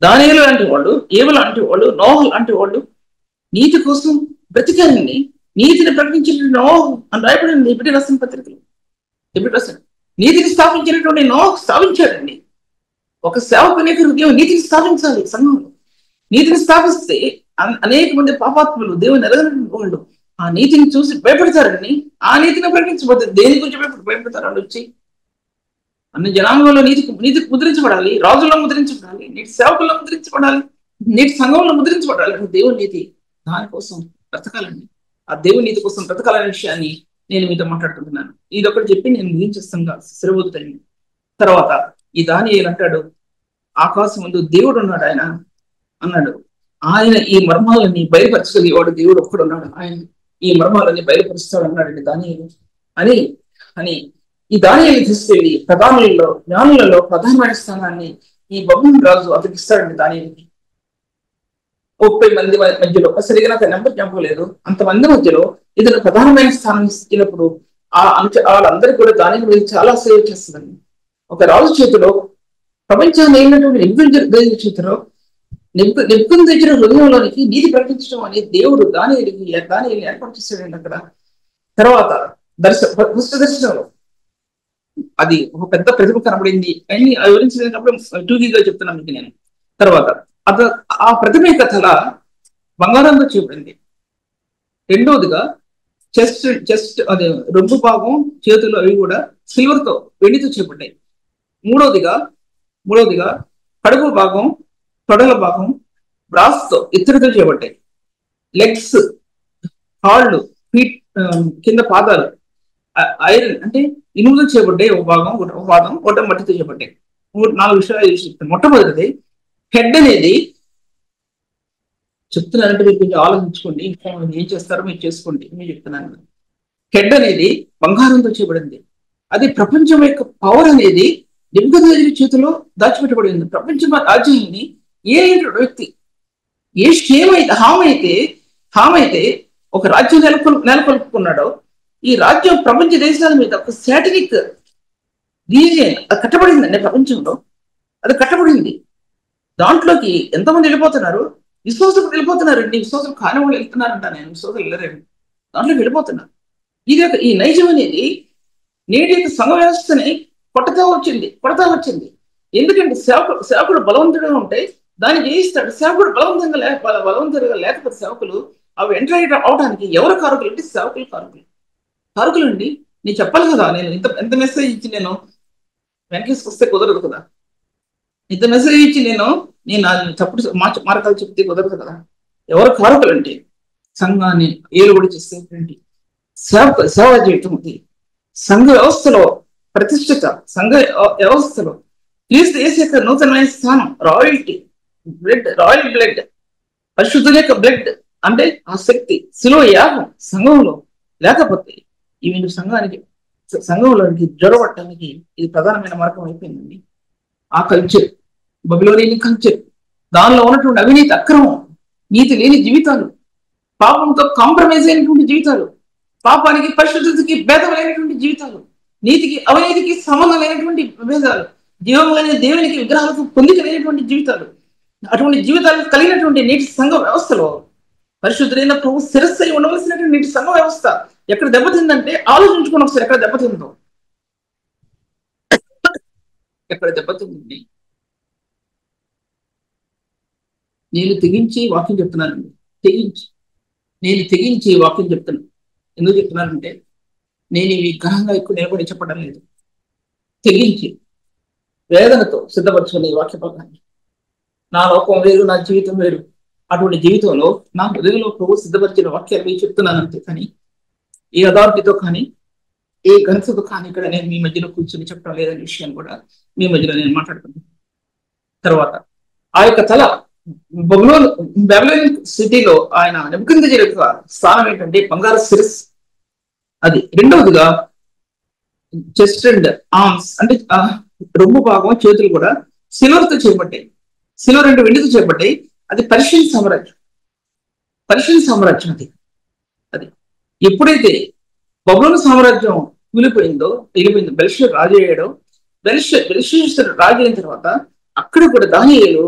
దానియేలు లాంటి వాళ్ళు, ఏబు లాంటి వాళ్ళు, నోహు లాంటి వాళ్ళు నీతి కోసం బ్రతికారండి. నీతిని ప్రకటించిన నోహు అని రాయబడింది ఎబ్రీ రాసిన పత్రికలు. నీతిని స్థాపించినటువంటి నోహు స్థాపించాడండి. ఒక సేవకునికి హృదయం నీతిని స్థాపించాలి. సంఘంలో నీతిని స్థాపిస్తే అనేక మంది పాపాత్ములు, దేవుని ఎరగని వాళ్ళు ఆ నీతిని చూసి భయపడతారండి. ఆ నీతిని ప్రకటించబోతే దేని గురించి భయపడతారు? వచ్చి అన్ని జనాంగంలో నీతికి ముద్రించబడాలి, రాజుల్లో ముద్రించబడాలి, నీటి సేవకుల్లో ముద్రించబడాలి, నీటి సంఘంలో ముద్రించబడాలి. దేవుని నీతి దానికోసం బ్రతకాలండి. ఆ దేవుని నీతి కోసం బ్రతకాలనే విషయాన్ని నేను మీతో మాట్లాడుకుంటున్నాను. ఇది ఒకటి చెప్పి నేను ముగించేస్తాను శ్రవోదయం. తర్వాత ఈ దానియేలు అంటాడు, ఆకాశం ముందు దేవుడు ఉన్నాడు, ఆయన అన్నాడు. ఆయన ఈ మర్మాలని బయలుపరచగలిగేవాడు దేవుడు ఒక్కడు ఉన్నాడు, ఆయన ఈ మర్మాలని బయలుపరుస్తాడు అన్నాడండి దానియేలు అని ఈ దానియేలు తీసుకెళ్లి ప్రధానులలో, జ్ఞానులలో ప్రధానమైన స్థానాన్ని ఈ బబులోను రాజు అతకిస్తాడండి దానియేలుకి. 30 మంది మధ్యలో, సరిగా నాకు నెంబర్ చెప్పలేదు, అంతమంది మధ్యలో ఇతను ప్రధానమైన స్థానం ఇచ్చినప్పుడు వాళ్ళందరికీ కూడా దానియేలు చాలా సేవ చేస్తుందండి. ఒక రాజు చేతిలో, ప్రపంచాన్ని అయినటువంటి నెబుకద్నెజరు చేతిలో, నెబుకద్నెజరు హృదయంలోనికి నీతి ప్రకటించడం అనేది దేవుడు దానియేలుని ఏర్పాటు చేశాడండి అక్కడ. తర్వాత దర్శనంలో అది ఒక పెద్ద ప్రతిభ కనబడింది అని వివరించినప్పుడు టూకీగా చెప్తున్నాను మీకు నేను. తర్వాత ఆ ప్రతిభ యొక్క తల బంగారంతో చేయబడింది. రెండవదిగా చెస్ట్ అదే రొమ్ము భాగం, చేతులు అవి కూడా సిల్వర్ తో, వెండితో చేయబడ్డాయి. మూడవదిగా కడుపు భాగం, తొడల భాగం బ్రాస్ తో, ఇత్తడితో చేయబడ్డాయి. లెగ్స్, కాళ్ళు, ఫీట్, కింద పాదాలు ఐరన్ అంటే ఇనుముతో చేయబడ్డాయి. ఒక పాదం ఒకటి మట్టితో చేయబడ్డాయి. 4 విషయాలు చెప్తాను. మొట్టమొదటిది హెడ్ అనేది, చెప్తున్నానంటే మీరు కొంచెం ఆలోచించుకోండి, ఇంకా ఏం చేస్తారో మీరు చేసుకోండి, మీరు చెప్తున్నాను. హెడ్ అనేది బంగారంతో చేయబడింది. అది ప్రపంచం యొక్క పవర్ అనేది నెబుకద్నెజరు చేతిలో దాచిపెట్టబడింది. ప్రపంచం రాజ్యాన్ని ఏ వ్యక్తి, ఏ హామైతే ఒక రాజ్యం నెలకొల్పుకున్నాడో, ఈ రాజ్యం ప్రపంచ దేశాల మీద ఒక శాటిలిక్ రీజియన్ అది కట్టబడిందండి. ప్రపంచంలో అది కట్టబడింది. దాంట్లోకి ఎంతమంది వెళ్ళిపోతున్నారు? విశ్వాసం వెళ్ళిపోతున్నారండి. విశ్వాసం కాని వాళ్ళు వెళ్తున్నారంట, నేను విశ్వాసం వెళ్ళలేను, దాంట్లోకి వెళ్ళిపోతున్నారు. ఈ నైజం అనేది నేటి యొక్క సంఘ వ్యవస్థని కొడతా వచ్చింది. ఎందుకంటే సేవకుడు బలవంతుడుగా ఉంటే దాన్ని జయిస్తాడు. సేవకుడు బలవంతుడుగా లేకపోతే సేవకులు అవి ఎంటర్ అవడానికి ఎవరు కారకులు అంటే సేవకులు కారకులు అండి. నేను చెప్పాలి కదా, నేను ఎంత మెసేజ్ ఇచ్చి నేను వెనకేసుకొస్తే కుదరదు కదా. ఇంత మెసేజ్ ఇచ్చి నేను తప్పుడు మార్గాలు చెప్తే కుదరదు కదా. ఎవరు కారకులు అంటే సంఘాన్ని ఏలుబడి చేసేటువంటి సేవ చేయటం. సంఘ వ్యవస్థలో ప్రతిష్ఠిత, సంఘ వ్యవస్థలో క్రీస్తు యేసు యొక్క నూతనమైన స్థానం, రాయల్ బ్లడ్, పరిశుద్ధుల యొక్క బ్లడ్ అంటే ఆ శక్తి, శిలువ యాగం సంఘంలో లేకపోతే ఇవి సంఘంలోనికి జ్వరపడటానికి ఇది ప్రధానమైన మార్గం అయిపోయిందండి. ఆ కల్చర్, బబిలోనియన్ కల్చర్, దానిలో ఉన్నటువంటి అవినీతి, అక్రమం, నీతి లేని జీవితాలు, పాపంతో కాంప్రమైజ్ అయినటువంటి జీవితాలు, పాపానికి పరిశుద్ధతకి భేదమైనటువంటి జీవితాలు, నీతికి అవినీతికి సంబంధం లేనటువంటి భేదాలు, జీవమైన దేవునికి విగ్రహాలకు పొందికలేనటువంటి జీవితాలు, అటువంటి జీవితాలు కలిగినటువంటి నేటి సంఘ వ్యవస్థలో పరిశుద్ధులైన ప్రభు శిరస్సు అయి ఉండవలసినటువంటి నేటి సంఘ వ్యవస్థ ఎక్కడ దెబ్బతిందంటే ఆలోచించుకుని ఒకసారి ఎక్కడ దెబ్బతింది. నేను తెగించి వాక్యం చెప్తున్నానండి. తెగించి వాక్యం చెప్తున్నాను. ఎందుకు చెప్తున్నానంటే నేను ఇవి ఘనంగా ఎక్కువ నిలబడి చెప్పడం లేదు. తెగించి వేదనతో సిద్ధపరచుకునే ఈ వాక్య భాగాన్ని. నా లోకం వేరు, నా జీవితం వేరు. అటువంటి జీవితంలో నా హృదయంలో ప్రభు సిద్ధపరిచిన వాక్యాలు మీకు చెప్తున్నానంతే. కానీ ఏ అథారిటీతో కానీ ఏ ఘనతతో కానీ ఇక్కడ నేను మీ మధ్యలో కూర్చొని చెప్పడం లేదనే విషయాన్ని కూడా మీ మధ్యలో నేను మాట్లాడుతున్నాను. తర్వాత ఆ యొక్క తల బబులోన్ సిటీలో ఆయన నెబుకద్నెజరు యొక్క స్థానం ఏంటంటే బంగారు శిరస్సు. అది. రెండవదిగా చెస్ట్ అండ్ ఆర్మ్స్ అంటే రొమ్ము భాగం, చేతులు కూడా సిల్వర్తో చేయబడ్డాయి. సిల్వర్ అంటే వెండితో చేయబడ్డాయి. అది పర్షియన్ సామ్రాజ్యం. అది ఎప్పుడైతే బబులోను సామ్రాజ్యం కూలిపోయిందో బెల్షర్ రాజు అయ్యాడో, బెల్షస్సర్ రాజు అయిన తర్వాత అక్కడ కూడా దానియేలు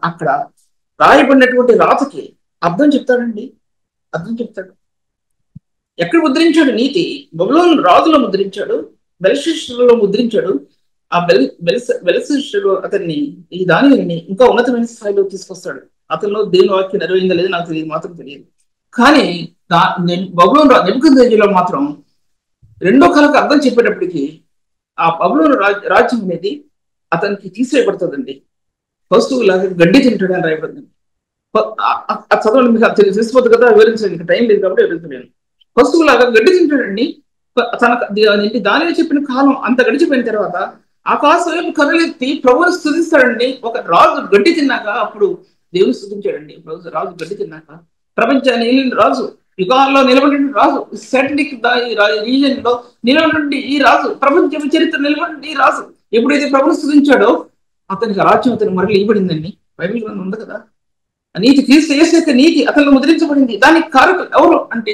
అక్కడ రాయబడినటువంటి రాతకి అర్థం చెప్తాడు. ఎక్కడ ముద్రించాడు? నీతి బబులోను రాజులో ముద్రించాడు, బెల్షస్సరులో ముద్రించాడు. ఆ బెల్షస్సరు అతన్ని, ఈ దానియేలుని ఇంకా ఉన్నతమైన స్థాయిలో తీసుకొస్తాడు. అతనిలో దేవుని వాక్యం నెరవేరిందో లేదో నాకు మాత్రం తెలియదు. కానీ బబులోను నెబుకద్నెజరులో మాత్రం రెండో కళకు అర్థం చెప్పేటప్పటికి ఆ బబులోను రాజ్యం అనేది అతనికి తీసేయబడుతుందండి. పశువు లాగా గడ్డి తింటాడు అని రాయబడుతుంది. చదవండి, మీకు తెలిసిపోతుంది కదా, వివరించండి, టైం లేదు కాబట్టి వివరించలేను. పశువు లాగా గడ్డి తింటాడండి. దానిలో చెప్పిన కాలం అంత గడిచిపోయిన తర్వాత ఆకాశం వైపు కర్రలెత్తి ప్రభువుని స్తుతిస్తాడండి. ఒక రాజు గడ్డి తిన్నాక అప్పుడు దేవుని స్తుతించాడండి. రాజు గడ్డి తిన్నాక ప్రపంచాన్ని ఏలిన రాజు, యుగాల్లో నిలబడిన రాజు, సెటిలిక్ రీజన్ లో నిలబడి ఈ రాజు, ప్రపంచ చరిత్ర నిలబడి ఈ రాజు ఎప్పుడైతే ప్రభుని స్తుతించాడో అతనికి రాజ్యం అతను మరలి ఇవ్వబడిందండి. బైబిల్ గ్రంథం ఉంది కదా. నీతి, క్రీస్తు యేసు యొక్క నీతి అతను ముద్రించబడింది. దానికి కారకులు ఎవరు అంటే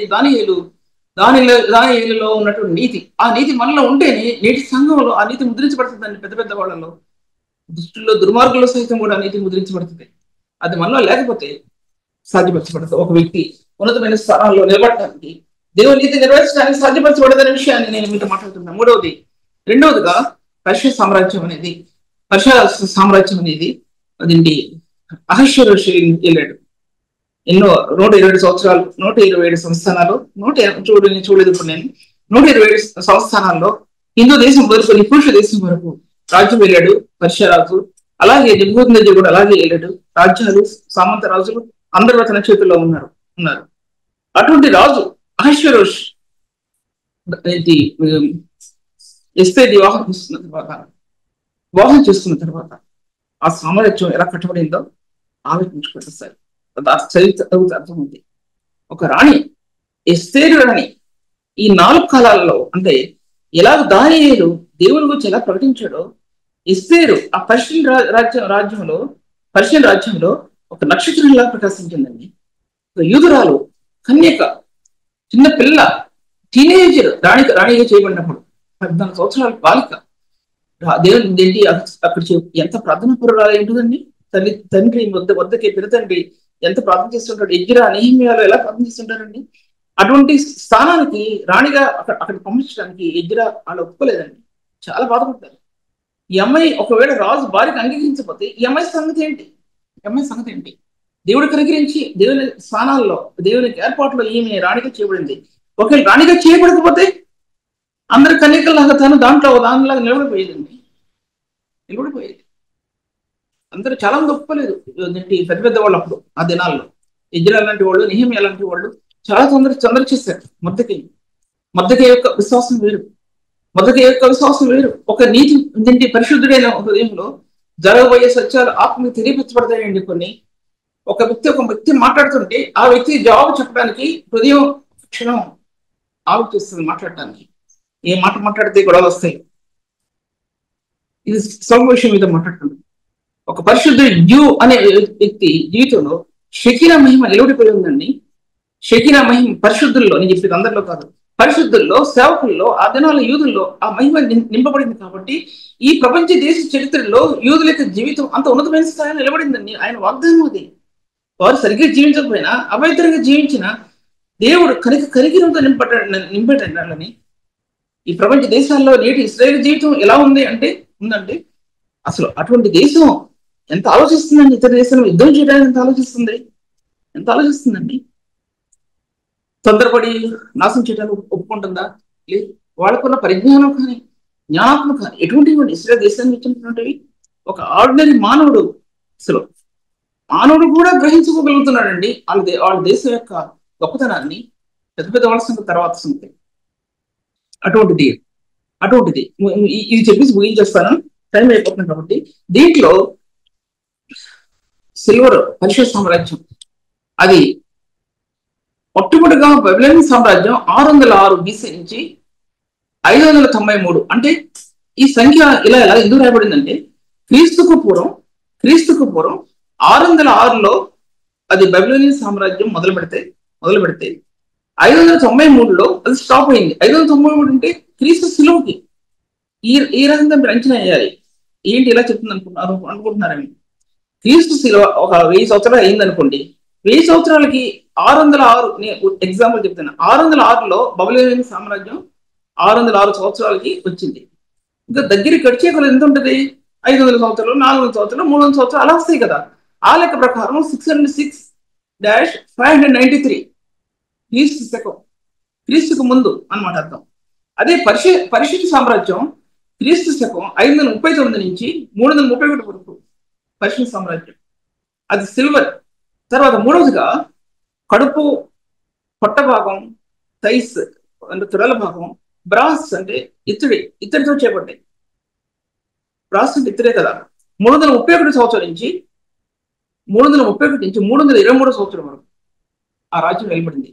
దానియేలులో ఉన్నటువంటి నీతి. ఆ నీతి మనలో ఉంటేనే నేటి సంఘంలో ఆ నీతి ముద్రించబడుతుందండి. పెద్ద వాళ్ళలో, దుష్టుల్లో, దుర్మార్గుల్లో సహితం కూడా నీతి ముద్రించబడుతుంది. అది మనలో లేకపోతే సాధ్యపరచబడుతుంది. ఒక వ్యక్తి ఉన్నతమైన స్థానాల్లో నిలబడటానికి, దేవుని నీతి నెరవేర్చడానికి సాధ్యపరచబడదనే విషయాన్ని నేను మీతో మాట్లాడుతున్నాను. రెండవదిగా పర్షియా సామ్రాజ్యం అనేది అదేంటి అహష్వేరోషు వెళ్ళాడు. ఎన్నో 127 సంవత్సరాలు, 127 సంస్థానాలు, చూడలేదు ఇప్పుడు నేను, 127 సంస్థానాల్లో హిందూ దేశం వరకు, పురుష దేశం వరకు రాజ్యం వెళ్ళాడు పర్షియా రాజు. అలాగే నెబుకద్నెజర్ కూడా అలాగే వెళ్ళాడు. రాజ్యాలు, సామంత రాజులు అందరూ అతని చేతుల్లో ఉన్నారు. అటువంటి రాజు అహష్వేరోష్ ఎస్తేర్ వివాహం చేసుకున్న తర్వాత ఆ సామ్రాజ్యం ఎలా కట్టబడిందో ఆలోచించుకుంటారు సార్. చరిత్ర అర్థం ఉంది. ఒక రాణి, ఎస్తేరు రాణి, ఈ 4 కాలాలలో అంటే ఎలా దానియేలు దేవుని గురించి ఎలా ప్రకటించాడో, ఎస్తేరు ఆ పర్షియన్ రాజ్యంలో ఒక నక్షత్రంలా ప్రకాశించిందండి. ఒక యూదురాలు, కన్యక, చిన్న పిల్ల, టీనేజర్ రాణిగా చేయబడినప్పుడు 14 సంవత్సరాల బాలిక దేవుని ఏంటి అక్కడ ఎంత ప్రార్థన పురాలు ఏంటుందండి. తండ్రి వద్దకి పినతండ్రి ఎంత ప్రార్థన చేస్తుంటాడు. ఎజ్రా, నెహెమ్యాలు ఎలా ప్రార్థన చేస్తుంటారండి. అటువంటి స్థానానికి రాణిగా అక్కడ పంపించడానికి ఎజ్రా వాళ్ళు ఒప్పుకోలేదండి. చాలా బాధపడతారు. ఈ అమ్మాయి ఒకవేళ రాజు భార్యకు అంగీకరించకపోతే ఈ అమ్మాయి సంగతి ఏంటి? దేవుడికి అనుగ్రహించి దేవుని స్థానాల్లో, దేవునికి ఏర్పాట్లో ఈమె రాణిగా చేయబడింది. ఒకవేళ రాణిగా చేయబడకపోతే అందరి కన్యకల్లాగా తను దానిలాగా నిలబడిపోయేది. అందరూ చాలా మంది ఒప్పుకోలేదు. పెద్ద వాళ్ళు అప్పుడు ఆ దినాల్లో ఎజ్రా లాంటి వాళ్ళు, నెహెమ్యా లాంటి వాళ్ళు చాలా తొందర చేశారు. మొర్దెకై యొక్క విశ్వాసం వేరు. ఒక నీతి పరిశుద్ధుడైన హృదయంలో జరగబోయే సత్యాలు ఆత్మకి తెలియపరచబడతాయండి. కొన్ని ఒక వ్యక్తి మాట్లాడుతుంటే ఆ వ్యక్తి జవాబు చెప్పడానికి హృదయం క్షణం ఆలోచిస్తుంది మాట్లాడటానికి. ఏ మాట మాట్లాడితే గొడవలు వస్తాయి. ఇది స్వల్ప విషయం మీద మాట్లాడుతుంది. ఒక పరిశుద్ధుడు జూ అనే వ్యక్తి జీవితంలో షెకీనా మహిమ నిలబడిపోయి ఉందండి. షెకీనా మహిమ పరిశుద్ధుల్లో, నేను చెప్పేది అందరిలో కాదు, పరిశుద్ధుల్లో, సేవకుల్లో, ఆ దినాల యూదుల్లో ఆ మహిమ నింపబడింది. కాబట్టి ఈ ప్రపంచ దేశ చరిత్రలో యూదుల యొక్క జీవితం అంత ఉన్నతమైన స్థాయిలో నిలబడిందండి. ఆయన వాగ్దానం అది. వారు సరిగ్గా జీవించకపోయినా, అపవిత్రంగా జీవించిన దేవుడు కనికిరంతో నింపేటని ఈ ప్రపంచ దేశాల్లో నేటి ఇశ్రాయేలు జీవితం ఎలా ఉందంటే అసలు అటువంటి దేశం ఎంత ఆలోచిస్తుందండి. ఇతర దేశంలో యుద్ధం చేయడానికి ఎంత ఆలోచిస్తుందండి. తొందరపడి నాశనం చేయడానికి ఒప్పుకుంటుందా? లేదు. వాళ్ళకున్న పరిజ్ఞానం కానీ, జ్ఞానాత్మ కానీ ఎటువంటివి ఇస్రాయేల్ దేశానికి ఇచ్చినటువంటివి ఒక ఆర్డినరీ మానవుడు కూడా గ్రహించుకోగలుగుతున్నాడండి వాళ్ళ దేశం యొక్క గొప్పతనాన్ని. పెద్ద వాళ్ళ సంగతి తర్వాత సంగతి. అటువంటిది ఇది చెప్పేసి ముగించేస్తాను, టైం అయిపోతుంది కాబట్టి. దీంట్లో సిల్వర్ పర్షియా సామ్రాజ్యం అది మొట్టమొదటిగా బబిలోనియన్ సామ్రాజ్యం 606 BC నుంచి 593. అంటే ఈ సంఖ్య ఇలా ఎందుకు రాయబడిందంటే క్రీస్తుకు పూర్వం 606లో అది బబిలోనియన్ సామ్రాజ్యం మొదలు పెడితే 593లో అది స్టాప్ అయింది. 593 అంటే క్రీస్తు శిలువకి. ఈ రకంగా మీరు అంచనా వేయాలి. ఏంటి ఇలా చెప్తుంది అనుకుంటున్నారని. క్రీస్తు శిలువ ఒక 1000 సంవత్సరాలు అయింది అనుకోండి. 1000 సంవత్సరాలకి 606 ఎగ్జాంపుల్ చెప్తాను. 606లో బబిలోనియన్ సామ్రాజ్యం 606 సంవత్సరాలకి వచ్చింది. ఇంకా దగ్గర గడిచే కొలు ఎంత ఉంటుంది? 500 సంవత్సరాలు, 400 సంవత్సరాలు, 300 సంవత్సరాలు అలా వస్తాయి కదా. ఆ లెక్క ప్రకారం 606-593 క్రీస్తు శకం, క్రీస్తుకు ముందు అన్నమాట అర్థం. అదే పరిశుద్ధ సామ్రాజ్యం క్రీస్తు శకం 539 నుంచి 331 వరకు పరిశుద్ధ సామ్రాజ్యం. అది సిల్వర్. తర్వాత మూడవదిగా కడుపు, పొట్ట భాగం, థైస్ అంటే తొడల భాగం, బ్రాస్ అంటే ఇత్తడితో చేపట్టాయి. బ్రాస్ అంటే ఇత్తడే కదా. 331 సంవత్సరం నుంచి 323 సంవత్సరం వరకు ఆ రాజ్యం నిలబడింది.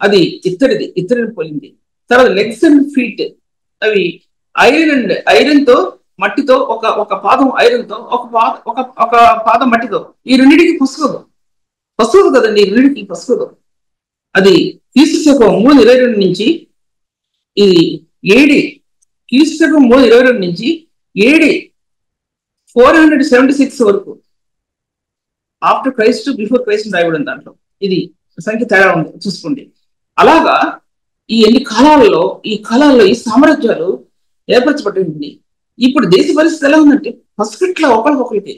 అది ఇత్తడిని పోలింది. తర్వాత లెగ్స్ అండ్ ఫీట్ అవి ఐరన్ తో మట్టితో, ఒక పాదం ఐరన్ తో, ఒక పాదం మట్టితో. ఈ రెండింటికి పసుపు కదండి, ఈ రెండింటికి పసుపు. అది క్రీస్తు శకం 322 నుంచి ఇది ఏడి, క్రీస్తు శకం 322 నుంచి ఏడి 476 వరకు ఆఫ్టర్ క్రైస్ట్ బిఫోర్ క్రైస్ట్ రాయబడింది దాంట్లో. ఇది సంఖ్య తేడా ఉంది చూసుకోండి. అలాగా ఈ కాలాల్లో ఈ సామ్రాజ్యాలు ఏర్పరచబడింది. ఇప్పుడు దేశ పరిస్థితి ఎలా ఉందంటే పసుకట్ల ఒకరికొకరికి.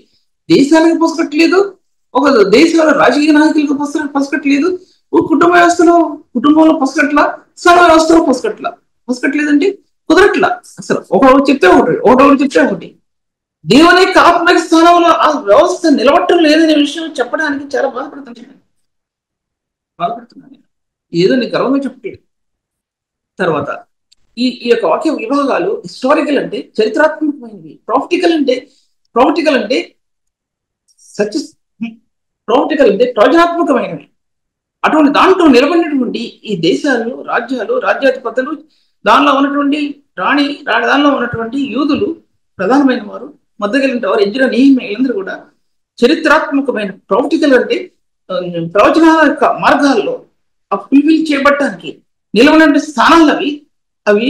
దేశాలకు పసుకట్లేదు, ఒక దేశంలో రాజకీయ నాయకులకు పసకట్లేదు, ఒక కుటుంబంలో పసకట్ల, సంఘ వ్యవస్థలో పసకట్లేదంటే కుదరట్లా. అసలు ఒకటి చెప్తే ఒకటి చెప్తే ఒకటి. దేవుని యొక్క ఆత్మీయ స్థానంలో ఆ వ్యవస్థ నిలబట్టం లేదనే విషయం చెప్పడానికి చాలా బాధపడుతున్నాను. ఏదో నీ గర్వంగా చెప్పలేదు. తర్వాత ఈ యొక్క వాక్య విభాగాలు హిస్టారికల్ అంటే చరిత్రాత్మకమైనవి, ప్రాఫిటికల్ అంటే సత్య ప్రాఫిటికల్ అంటే ప్రయోజనాత్మకమైనవి. అటువంటి దాంట్లో నిలబడినటువంటి ఈ దేశాలు, రాజ్యాధిపతులు, దానిలో ఉన్నటువంటి దానిలో ఉన్నటువంటి యూదులు, ప్రధానమైన వారు, మధ్యగలిగిన వారు, ఎజ్రా, నెహెమ్యా వీళ్ళందరూ కూడా చరిత్రాత్మకమైన ప్రాఫిటికల్ అంటే ప్రవచనాల యొక్క మార్గాల్లో ఫుల్ఫిల్ చేయబట్టడానికి నిలవనటువంటి స్థానాలు అవి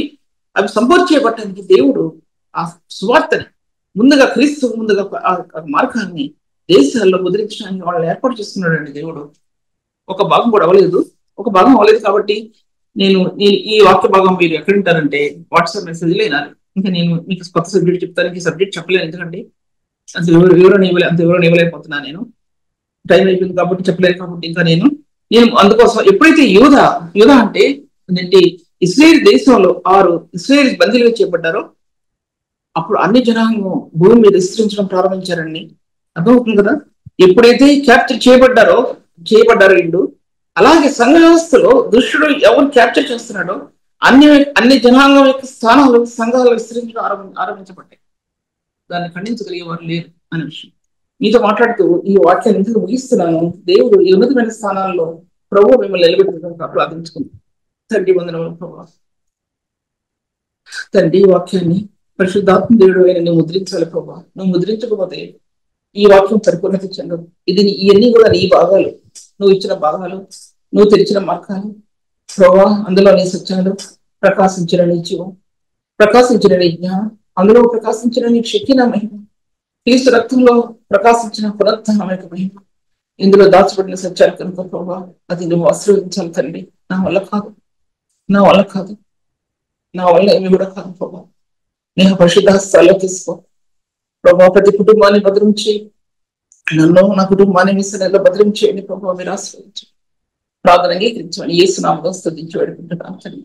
సంపూర్తి చేయబట్టడానికి దేవుడు ఆ సువార్తని ముందుగా ఆ మార్గాన్ని దేశాల్లో ముద్రించడానికి వాళ్ళని ఏర్పాటు చేస్తున్నాడండి దేవుడు. ఒక భాగం కూడా అవ్వలేదు కాబట్టి నేను ఈ వాక్య భాగం మీరు ఎక్కడ ఉంటారంటే వాట్సాప్ మెసేజ్లో వినాలి. ఇంకా నేను మీకు కొత్త సబ్జెక్ట్ చెప్తాను. ఈ సబ్జెక్ట్ చెప్పలేను, ఎందుకంటే అంత వివరణ ఇవ్వలేకపోతున్నాను. నేను టైం అయిపోయింది కాబట్టి చెప్పలేదు. కాబట్టి ఇంకా నేను అందుకోసం ఎప్పుడైతే యూద అంటే ఏంటంటే ఇశ్రాయేల్ దేశంలో 6 ఇశ్రాయేల్ బందీలుగా చేపట్టారో అప్పుడు అన్ని జనాంగం భూమి మీద విస్తరించడం ప్రారంభించారండి. అర్థమవుతుంది కదా. ఎప్పుడైతే క్యాప్చర్ చేయబడ్డారో వీళ్ళు, అలాగే సంఘ వ్యవస్థలో దుష్టుడు ఎవరు క్యాప్చర్ చేస్తున్నాడో అన్ని జనాంగం యొక్క స్థానాలు, సంఘాలు విస్తరించడం ఆరంభించబడ్డాయి. దాన్ని ఖండించగలిగే వారు లేరు అనే విషయం మీతో మాట్లాడుతూ ఈ వాక్యాన్ని ఎందుకు ముగిస్తున్నాను. దేవుడు ఈ ఉన్నతమైన స్థానాల్లో ప్రభు మిమ్మల్ని నిలబెట్టుకుంటూ ప్రార్థించుకుంది. తండ్రి వందనములు ప్రభు. తండ్రి ఈ వాక్యాన్ని పరిశుద్ధాత్మ దేవుడు అయిన నువ్వు ముద్రించాలి ప్రభు. నువ్వు ముద్రించకపోతే ఈ వాక్యం పరిపూర్ణత చెందదు. ఇవన్నీ కూడా నీ భాగాలు, నువ్వు ఇచ్చిన భాగాలు, నువ్వు తెరిచిన మార్గాలు ప్రభు. అందులో నీ సత్యాలు, ప్రకాశించిన నీ జీవం, ప్రకాశించిన నీ జ్ఞానం, అందులో ప్రకాశించిన నీ శక్తి, నా మహిమ, క్రీస్తు రక్తంలో ప్రకాశించిన పునరుత్థానం యొక్క మహిమ, ఇందులో దాచబడిన సత్యాలు కనుక ప్రభా అది నువ్వు ఆశీర్వదించాలి తండ్రి. నా వల్ల కాదు, నా వల్ల ఏమి కూడా కాదు ప్రభా. నేను పరిశుద్ధ హస్తాల్లో తీసుకో ప్రభా. ప్రతి కుటుంబాన్ని భద్రించి, నన్ను నా కుటుంబాన్ని మిశ్రలో భద్రించేయండి ప్రభావ. మీరు ఆశీర్వదించండి. ప్రార్థన అంగీకరించండి. యేసు నామములో స్తుతించి వేడుకుంటున్నాను తండ్రి.